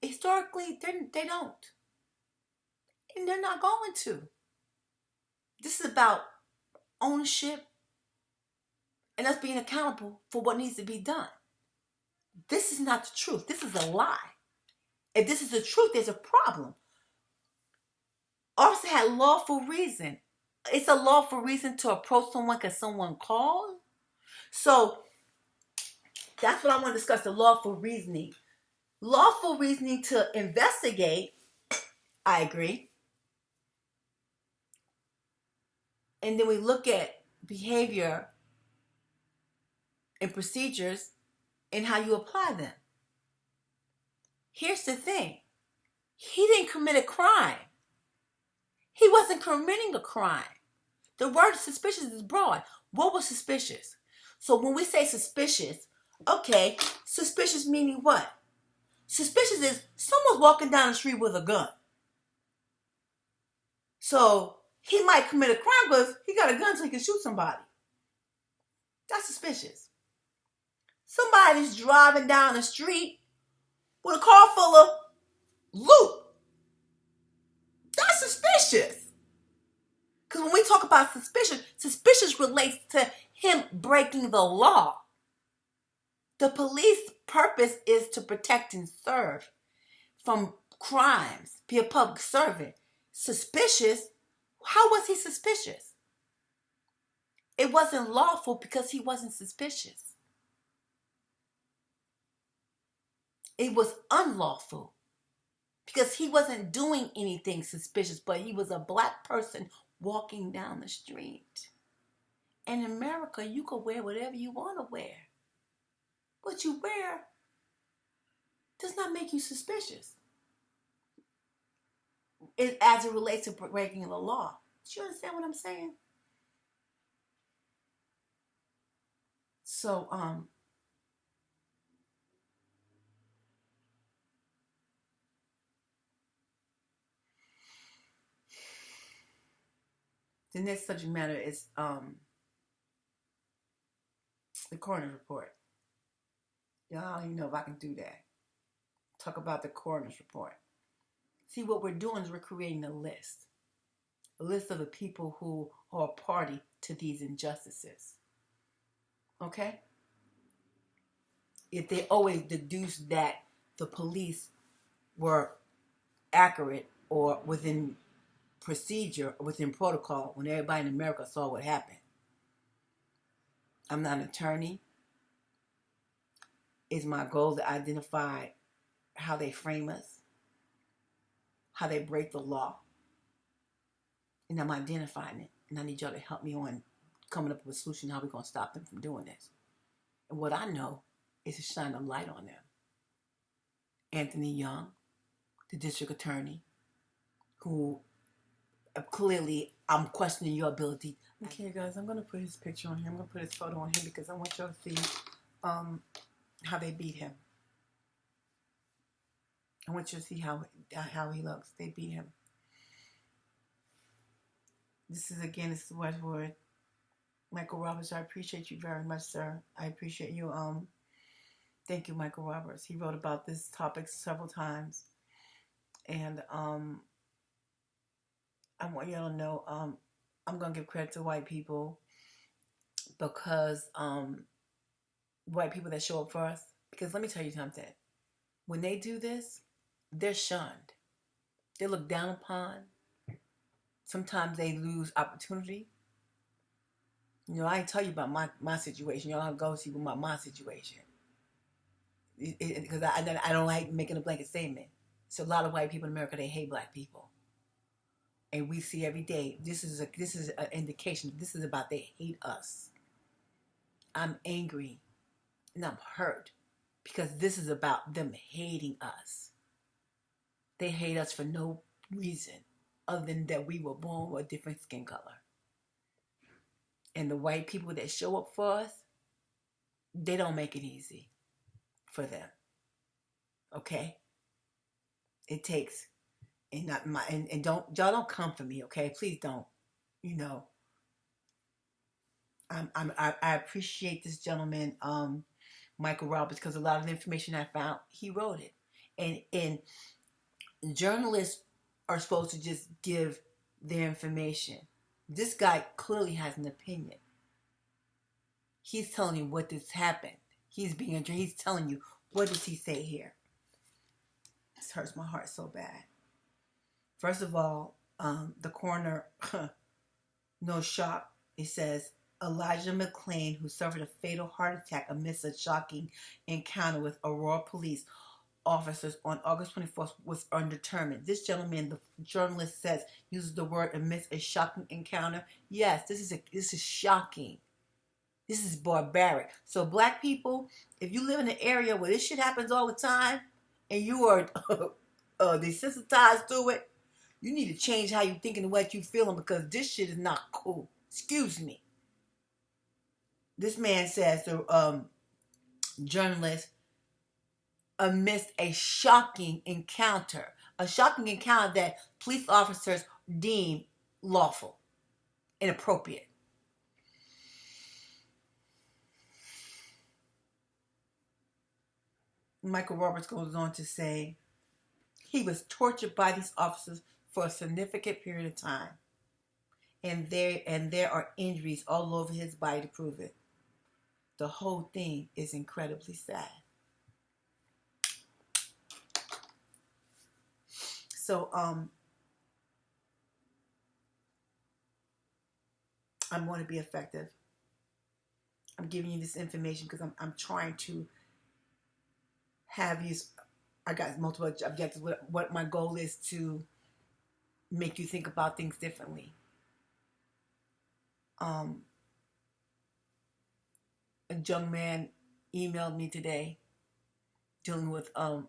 Historically, they don't. And they're not going to. This is about ownership and us being accountable for what needs to be done. This is not the truth. This is a lie. If this is the truth, there's a problem. Officer had lawful reason. It's a lawful reason to approach someone because someone called. So that's what I want to discuss, the lawful reasoning. Lawful reasoning to investigate, I agree. And then we look at behavior and procedures and how you apply them. Here's the thing. He didn't commit a crime. He wasn't committing a crime. The word suspicious is broad. What was suspicious? So when we say suspicious, okay, suspicious meaning what? Suspicious is someone's walking down the street with a gun. So he might commit a crime, but he got a gun so he can shoot somebody. That's suspicious. Somebody's driving down the street with a car full of loot. That's suspicious. Because when we talk about suspicious relates to him breaking the law. The police purpose is to protect and serve from crimes, be a public servant. Suspicious, how was he suspicious? It wasn't lawful because he wasn't suspicious. It was unlawful because he wasn't doing anything suspicious, but he was a black person walking down the street. In America, you can wear whatever you want to wear. What you wear does not make you suspicious. As it relates to breaking the law. Do you understand what I'm saying? So, the next subject matter is the coroner's report. Y'all, I don't even know if I can do that. Talk about the coroner's report. See, what we're doing is we're creating a list of the people who are a party to these injustices. Okay? If they always deduce that the police were accurate or within procedure, or within protocol, when everybody in America saw what happened. I'm not an attorney. It's my goal to identify how they frame us, how they break the law. And I'm identifying it. And I need y'all to help me on coming up with a solution how we're going to stop them from doing this. And what I know is to shine a light on them. Anthony Young, the district attorney, who clearly I'm questioning your ability. Okay, guys, I'm going to put his picture on here. I'm going to put his photo on here because I want y'all to see how they beat him. I want you to see how he looks. They beat him. This is Westwood. Michael Roberts, I appreciate you very much, sir. I appreciate you. Thank you, Michael Roberts. He wrote about this topic several times. And I want y'all to know I'm going to give credit to white people because white people that show up for us. Because let me tell you something. When they do this, they're shunned. They're looked down upon. Sometimes they lose opportunity. You know, I ain't tell you about my situation. Y'all have to go see my situation. Because I don't like making a blanket statement. So a lot of white people in America, they hate black people. And we see every day, this is an indication. This is about they hate us. I'm angry and I'm hurt because this is about them hating us. They hate us for no reason other than that we were born with a different skin color. And the white people that show up for us, they don't make it easy for them. Okay? It takes, and not my, and don't, y'all don't come for me, okay? Please don't. You know, I appreciate this gentleman, Michael Roberts, because a lot of the information I found, he wrote it. And journalists are supposed to just give their information. This guy clearly has an opinion. He's telling you what this happened. He's telling you, what does he say here? This hurts my heart so bad. First of all, the coroner, no shock. It says, Elijah McClain, who suffered a fatal heart attack amidst a shocking encounter with Aurora police officers on August 24th, was undetermined. This gentleman, the journalist says, uses the word amidst a shocking encounter. Yes, this is shocking. This is barbaric. So black people, if you live in an area where this shit happens all the time and you are desensitized to it, you need to change how you thinking and what you feeling, because this shit is not cool. Excuse me. This man says, the journalist, amidst a shocking encounter that police officers deem lawful, inappropriate. Michael Roberts goes on to say, he was tortured by these officers for a significant period of time, and there are injuries all over his body to prove it. The whole thing is incredibly sad. So I'm going to be effective. I'm giving you this information because I'm trying to have you. I got multiple objectives. What my goal is to make you think about things differently. A young man emailed me today dealing with an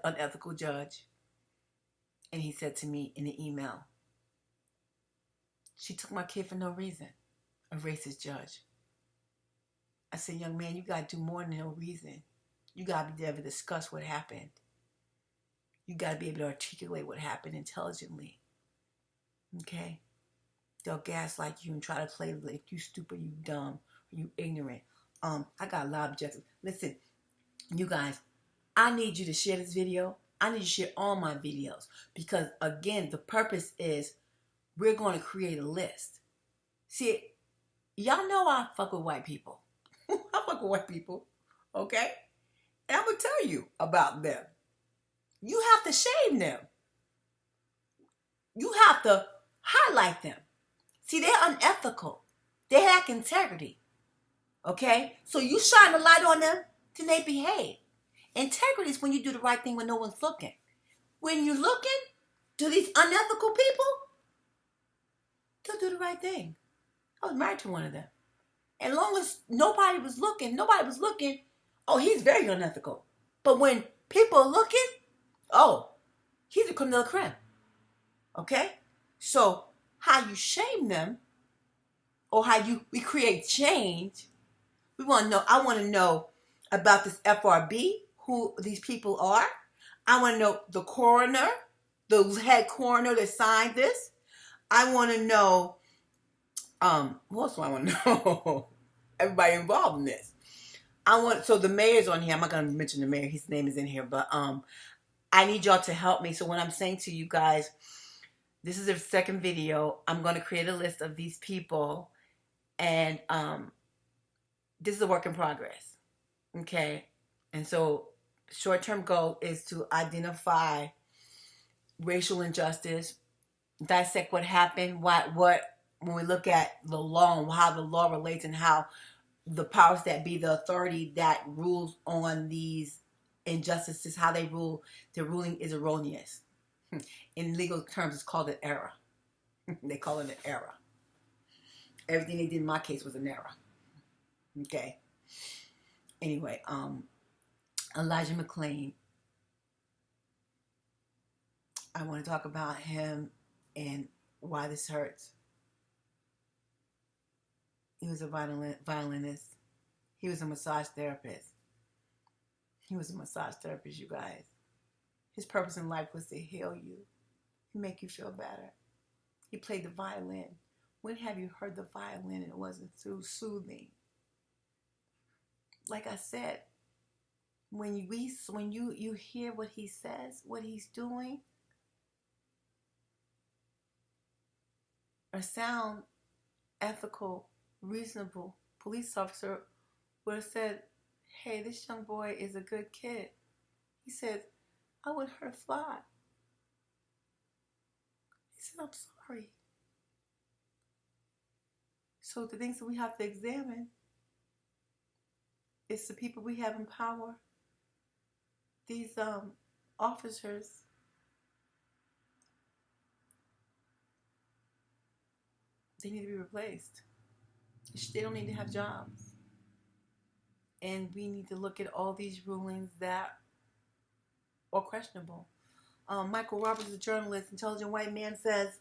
unethical judge, and he said to me in the email, "She took my kid for no reason." A racist judge. I said, "Young man, you got to do more than no reason. You got to be able to discuss what happened. You got to be able to articulate what happened intelligently. Okay? They'll gaslight you and try to play like you stupid, you dumb, or you ignorant." I got a lot of objectives. Listen, you guys, I need you to share this video. I need you to share all my videos, because again, the purpose is we're going to create a list. See, y'all know I fuck with white people. I fuck with white people, okay? And I'm going to tell you about them. You have to shame them. You have to highlight them. See, they're unethical. They lack integrity, okay? So you shine a light on them, then they behave. Integrity is when you do the right thing when no one's looking. When you're looking to these unethical people, they'll do the right thing. I was married to one of them. As long as nobody was looking, oh, he's very unethical. But when people are looking, oh, he's a criminal crime. Okay? So how you shame them, or how we create change, we want to know. I want to know about this FRB, who these people are. I want to know the coroner, the head coroner that signed this. I want to know, who else do I want to know? Everybody involved in this. So the mayor's on here. I'm not going to mention the mayor. His name is in here. But I need y'all to help me. So what I'm saying to you guys, this is the second video. I'm going to create a list of these people. And this is a work in progress. Okay? And so short-term goal is to identify racial injustice, dissect what happened, when we look at the law and how the law relates, and how the powers that be, the authority that rules on these injustices, how they rule, the ruling is erroneous. In legal terms, it's called an error. They call it an error. Everything they did in my case was an error. Okay. Anyway, Elijah McClain. I want to talk about him and why this hurts. He was a violinist. He was a massage therapist. You guys. His purpose in life was to heal you, make you feel better. He played the violin. When have you heard the violin and it wasn't so soothing? Like I said, when you hear what he says, what he's doing, a sound, ethical, reasonable police officer would have said, hey, this young boy is a good kid. He said, I would hurt a fly. He said, I'm sorry. So the things that we have to examine is the people we have in power. These officers, they need to be replaced. They don't need to have jobs. And we need to look at all these rulings that are questionable. Michael Roberts, a journalist, intelligent white man, says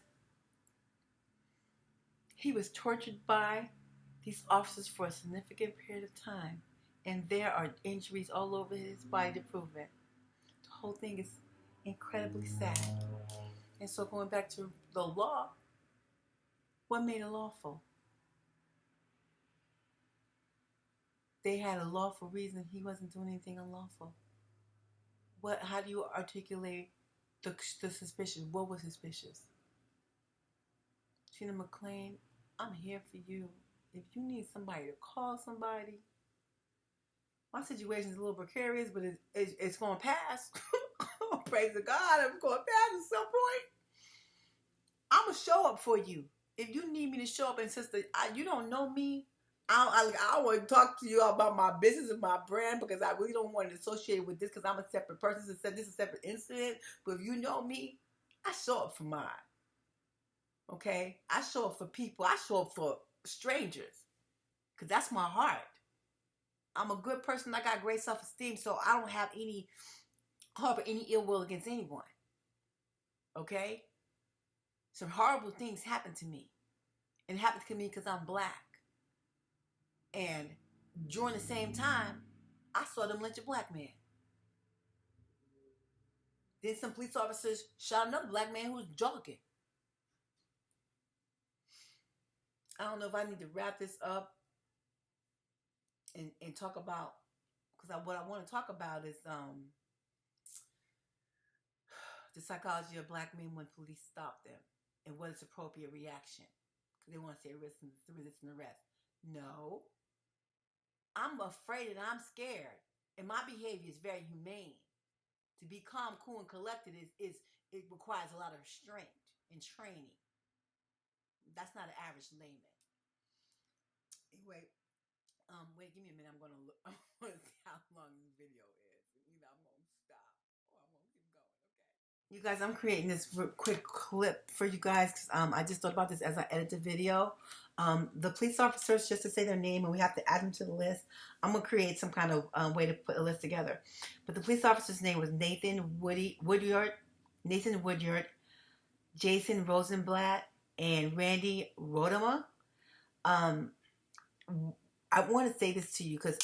he was tortured by these officers for a significant period of time, and there are injuries all over his body to prove it. The whole thing is incredibly sad. And so going back to the law, what made it lawful? They had a lawful reason. He wasn't doing anything unlawful. How do you articulate the suspicion? What was suspicious? Sandra McClain, I'm here for you. If you need somebody to call somebody, my situation is a little precarious, but it's going to pass. Praise the God, I'm going to pass at some point. I'm going to show up for you. If you need me to show up, and sister, you don't know me, I want to talk to you about my business and my brand, because I really don't want to associate with this, because I'm a separate person. This is a separate incident. But if you know me, I show up for mine. Okay? I show up for people. I show up for strangers, because that's my heart. I'm a good person. I got great self-esteem, so I don't have any harbor any ill will against anyone. Okay? Some horrible things happen to me. And it happens to me because I'm black. And during the same time, I saw them lynch a black man. Then some police officers shot another black man who was jogging. I don't know if I need to wrap this up and talk about, because what I want to talk about is the psychology of black men when police stop them and what is appropriate reaction. Because they want to say resisting arrest. No. I'm afraid and I'm scared. And my behavior is very humane. To be calm, cool, and collected it requires a lot of restraint and training. That's not an average layman. Anyway, wait, give me a minute. I'm going to look. I want to see how long this video is. I'm going to stop. Or I'm going to keep going, okay? You guys, I'm creating this quick clip for you guys. I just thought about this as I edit the video. The police officers, just to say their name, and we have to add them to the list. I'm going to create some kind of way to put a list together. But the police officer's name was Nathan Woodyard, Jason Rosenblatt, and Randy Rodema. I want to say this to you because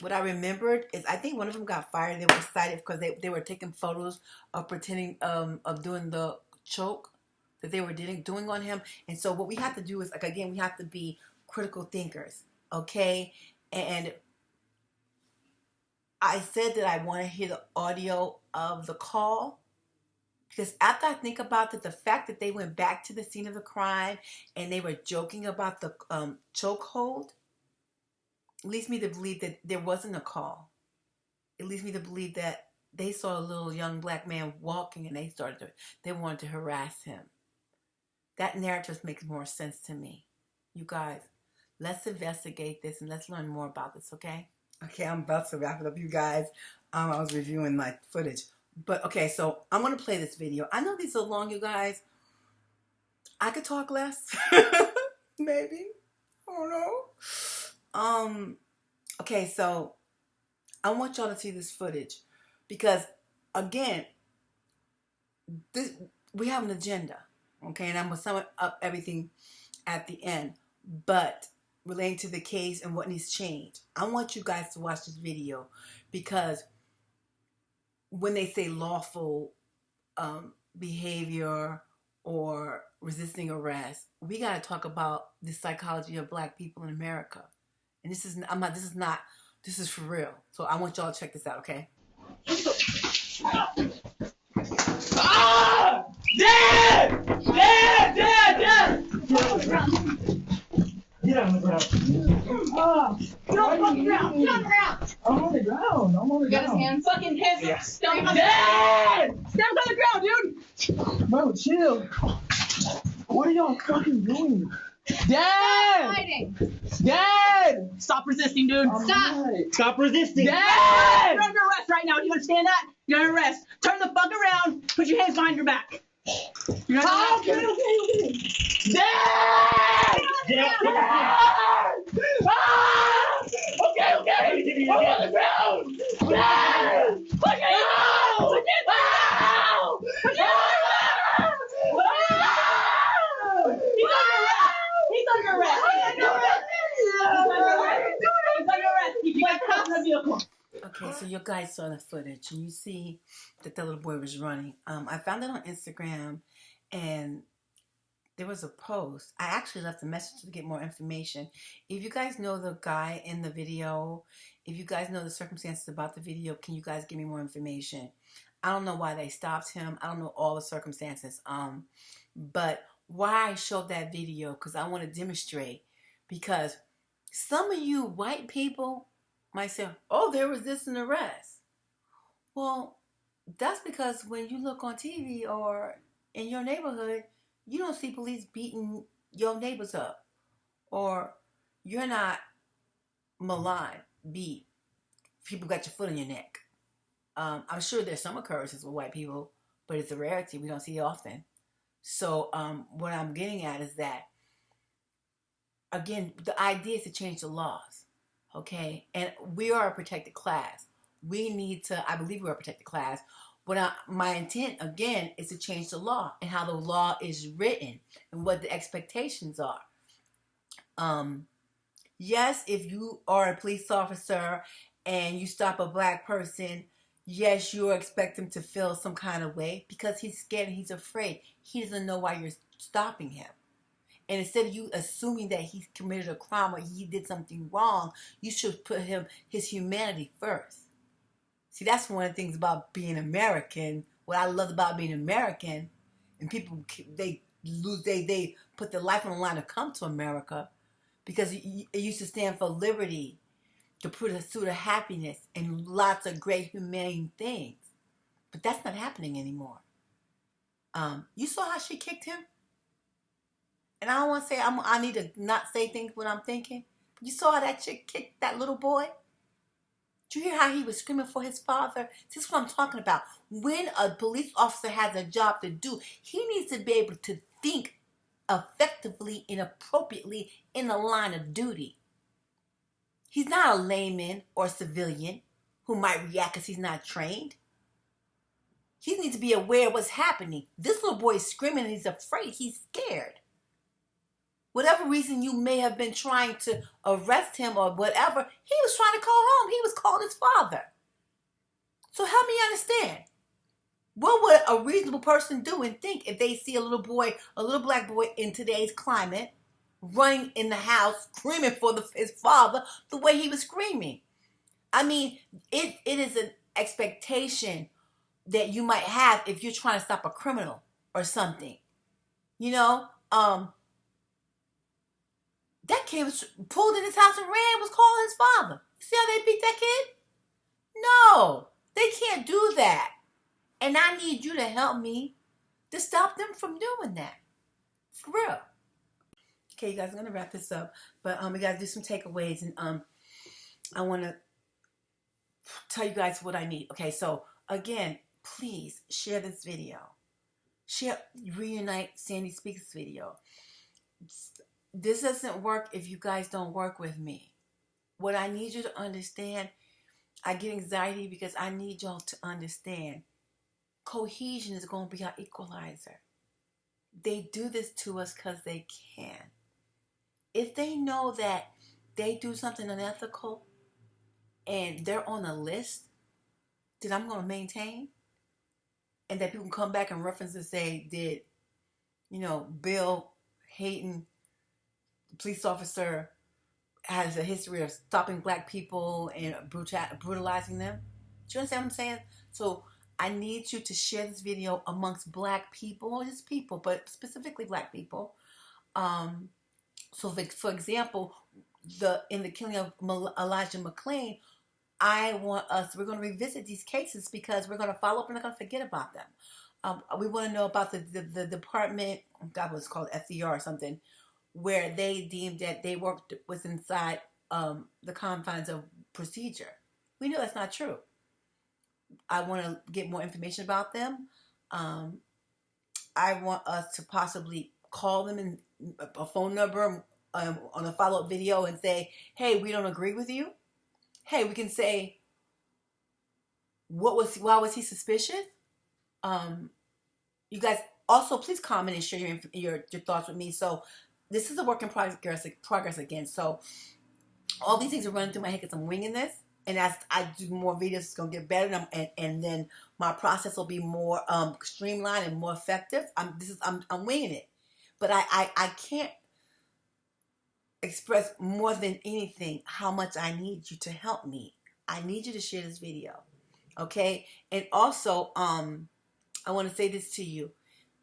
what I remembered is I think one of them got fired. They were cited because they were taking photos of pretending of doing the choke that they were doing on him. And so what we have to do is, like, again, we have to be critical thinkers, okay? And I said that I want to hear the audio of the call, because after I think about it, the fact that they went back to the scene of the crime and they were joking about the chokehold leads me to believe that there wasn't a call. It leads me to believe that they saw a little young black man walking and they wanted to harass him. That narrative makes more sense to me. You guys, let's investigate this and let's learn more about this, okay? Okay, I'm about to wrap it up, you guys. I was reviewing my footage. But, okay, so I'm going to play this video. I know these are long, you guys. I could talk less. Maybe. I don't know. Okay, so I want y'all to see this footage. Because, again, we have an agenda. Okay, and I'm going to sum up everything at the end. But relating to the case and what needs changed, I want you guys to watch this video, because when they say lawful behavior or resisting arrest, we got to talk about the psychology of black people in America. And this is this is for real. So I want y'all to check this out, okay?
Ah! Dad! Dad! Dad! Dad! Get on the ground. Ah! Get on the ground! Get on the ground! I'm on the ground. I'm on the ground.
Got his hands. Fucking hands.
Yeah.
Stomp on
Dad!
Stomp on the ground, dude!
Bro, chill. What are y'all fucking doing?
Stop
Dad!
fighting!
Dad!
Stop resisting, dude! Stop!
Stop resisting!
Dad!
Dad!
You're under arrest right now. Do you understand that? You're under arrest. Turn the fuck around. Put your hands behind your back. You're under arrest.
Okay. Dad!
Dad!
Ah! Okay. I'm on the ground. Dad!
Put your hands
No!
No!
Put your hands
He's under arrest. He's under arrest. He's under arrest. You got cops in the vehicle.
Okay, so you guys saw the footage and you see that the little boy was running. I found it on Instagram and there was a post. I actually left a message to get more information. If you guys know the guy in the video, if you guys know the circumstances about the video, can you guys give me more information? I don't know why they stopped him. I don't know all the circumstances. But why I showed that video, because I want to demonstrate. Because some of you white people might say, oh, there was this an arrest. Well, that's because when you look on TV or in your neighborhood, you don't see police beating your neighbors up. Or you're not maligned, beat. People got your foot on your neck. I'm sure there's some occurrences with white people, but it's a rarity. We don't see it often. So what I'm getting at is that, again, the idea is to change the laws, okay? And we are a protected class. We need to, I believe we're a protected class. But my intent, again, is to change the law and how the law is written and what the expectations are. Yes, if you are a police officer and you stop a black person, yes, you expect him to feel some kind of way because he's scared and he's afraid. He doesn't know why you're stopping him. And instead of you assuming that he's committed a crime or he did something wrong, you should put his humanity first. See, that's one of the things about being American. What I love about being American, and people, they put their life on the line to come to America because it used to stand for liberty, to pursue the happiness and lots of great humane things. But that's not happening anymore. You saw how she kicked him? And I don't want to say I need to not say things when I'm thinking. But you saw how that chick kicked that little boy? Did you hear how he was screaming for his father? This is what I'm talking about. When a police officer has a job to do, he needs to be able to think effectively and appropriately in the line of duty. He's not a layman or civilian who might react because he's not trained. He needs to be aware of what's happening. This little boy is screaming and he's afraid. He's scared. Whatever reason you may have been trying to arrest him or whatever, he was trying to call home. He was calling his father. So help me understand. What would a reasonable person do and think if they see a little boy, a little black boy in today's climate, running in the house, screaming for his father the way he was screaming? I mean, it is an expectation that you might have if you're trying to stop a criminal or something. You know, that kid was pulled in his house and ran, was calling his father. See how they beat that kid? No, they can't do that. And I need you to help me to stop them from doing that. For real. Okay, you guys, I'm going to wrap this up. But we got to do some takeaways. And I want to tell you guys what I need. Okay, so again, please share this video. Share Reignite Sandy Speaks video. This doesn't work if you guys don't work with me. What I need you to understand, I get anxiety because I need y'all to understand. Cohesion is going to be our equalizer. They do this to us because they can. If they know that they do something unethical and they're on a list that I'm going to maintain, and that people can come back and reference and say, did Bill Hayden, police officer, has a history of stopping black people and brutalizing them. Do you understand what I'm saying? So I need you to share this video amongst black people, just people, but specifically black people. So for example, in the killing of Elijah McClain, we're going to revisit these cases because we're going to follow up and not going to forget about them. We want to know about the department, that was called FDR or something, where they deemed that they was inside the confines of procedure. We know that's not true. I want to get more information about them. I want us to possibly call them in a phone number on a follow-up video and say, hey, we don't agree with you. Hey, we can say, why was he suspicious? You guys also please comment and share your thoughts with me. So this is a work in progress again. So all these things are running through my head because I'm winging this. And as I do more videos, it's going to get better. And then my process will be more streamlined and more effective. I'm winging it. But I can't express more than anything how much I need you to help me. I need you to share this video. Okay? And also, I want to say this to you.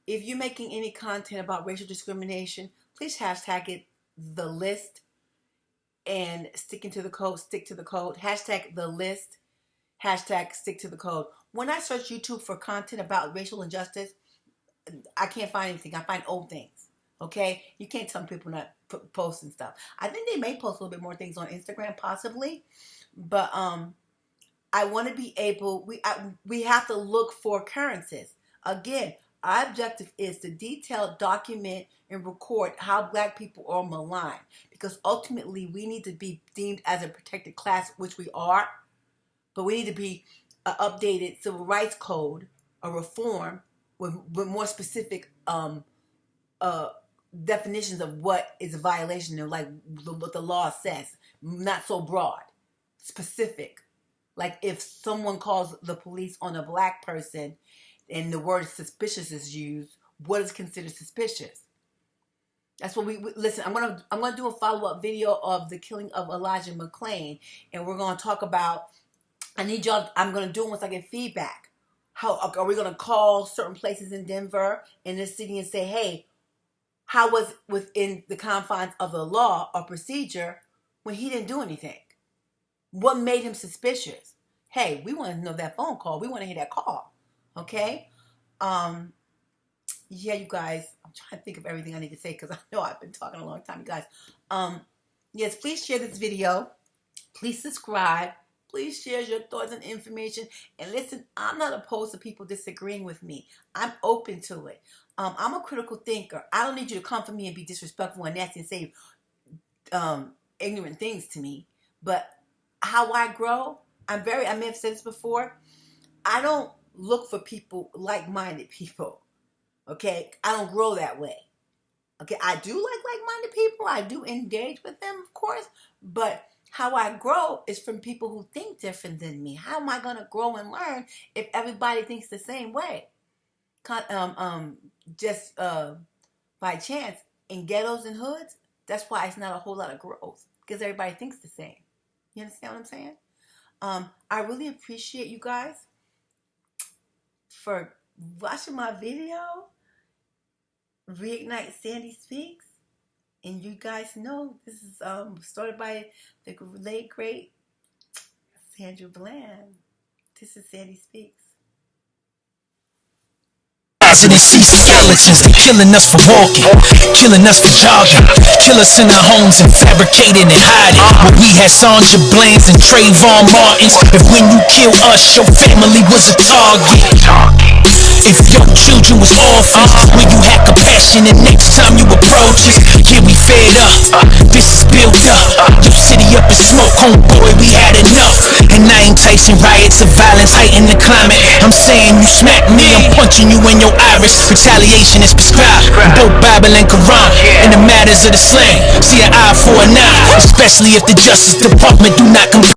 If you're making any content about racial discrimination, please hashtag it the list and stick to the code. Hashtag the list. Hashtag stick to the code. When I search YouTube for content about racial injustice, I can't find anything. I find old things. Okay? You can't tell people not posting stuff. I think they may post a little bit more things on Instagram, possibly. But I want to be able, we have to look for occurrences. Again, our objective is to detail, document, and record how black people are maligned. Because ultimately, we need to be deemed as a protected class, which we are. But we need to be an updated civil rights code, a reform with more specific definitions of what is a violation of, like what the law says. Not so broad, specific. Like if someone calls the police on a black person and the word suspicious is used, what is considered suspicious? That's what we listen. I'm gonna do a follow-up video of the killing of Elijah McClain, and we're gonna talk about. I need y'all. I'm gonna do it once I get feedback. How are we gonna call certain places in Denver, in this city, and say, hey, how was within the confines of the law or procedure when he didn't do anything? What made him suspicious? Hey, we want to know that phone call. We want to hear that call. Okay? Yeah, you guys. I'm trying to think of everything I need to say because I know I've been talking a long time, you guys. Yes, please share this video. Please subscribe. Please share your thoughts and information. And listen, I'm not opposed to people disagreeing with me. I'm open to it. I'm a critical thinker. I don't need you to come for me and be disrespectful and nasty and say ignorant things to me. But how I grow, I may have said this before, I don't look for people, like-minded people. Okay? I don't grow that way. Okay? I do like-minded people. I do engage with them, of course. But how I grow is from people who think different than me. How am I going to grow and learn if everybody thinks the same way? Just by chance, in ghettos and hoods, that's why it's not a whole lot of growth. Because everybody thinks the same. You understand what I'm saying? I really appreciate you guys for watching my video, Reignite Sandy Speaks. And you guys know this is started by the late, great Sandra Blands. This is Sandy Speaks.
And see skeletons, they killing us for walking, killing us for jogging, kill us in our homes and fabricating and hiding. But we had Sandra Blands and Trayvon Martins. If when you kill us, your family was a target. If your children was orphans, when you had compassion and next time you approach us, yeah, we fed up, this is built up. Your city up in smoke, homeboy, we had enough. And I ain't enticing riots of violence, heighten the climate. I'm saying you smack me, I'm punching you in your iris. Retaliation is prescribed in both Bible and Quran. In the matters of the slang, see an eye for an eye, especially if the Justice Department do not comply.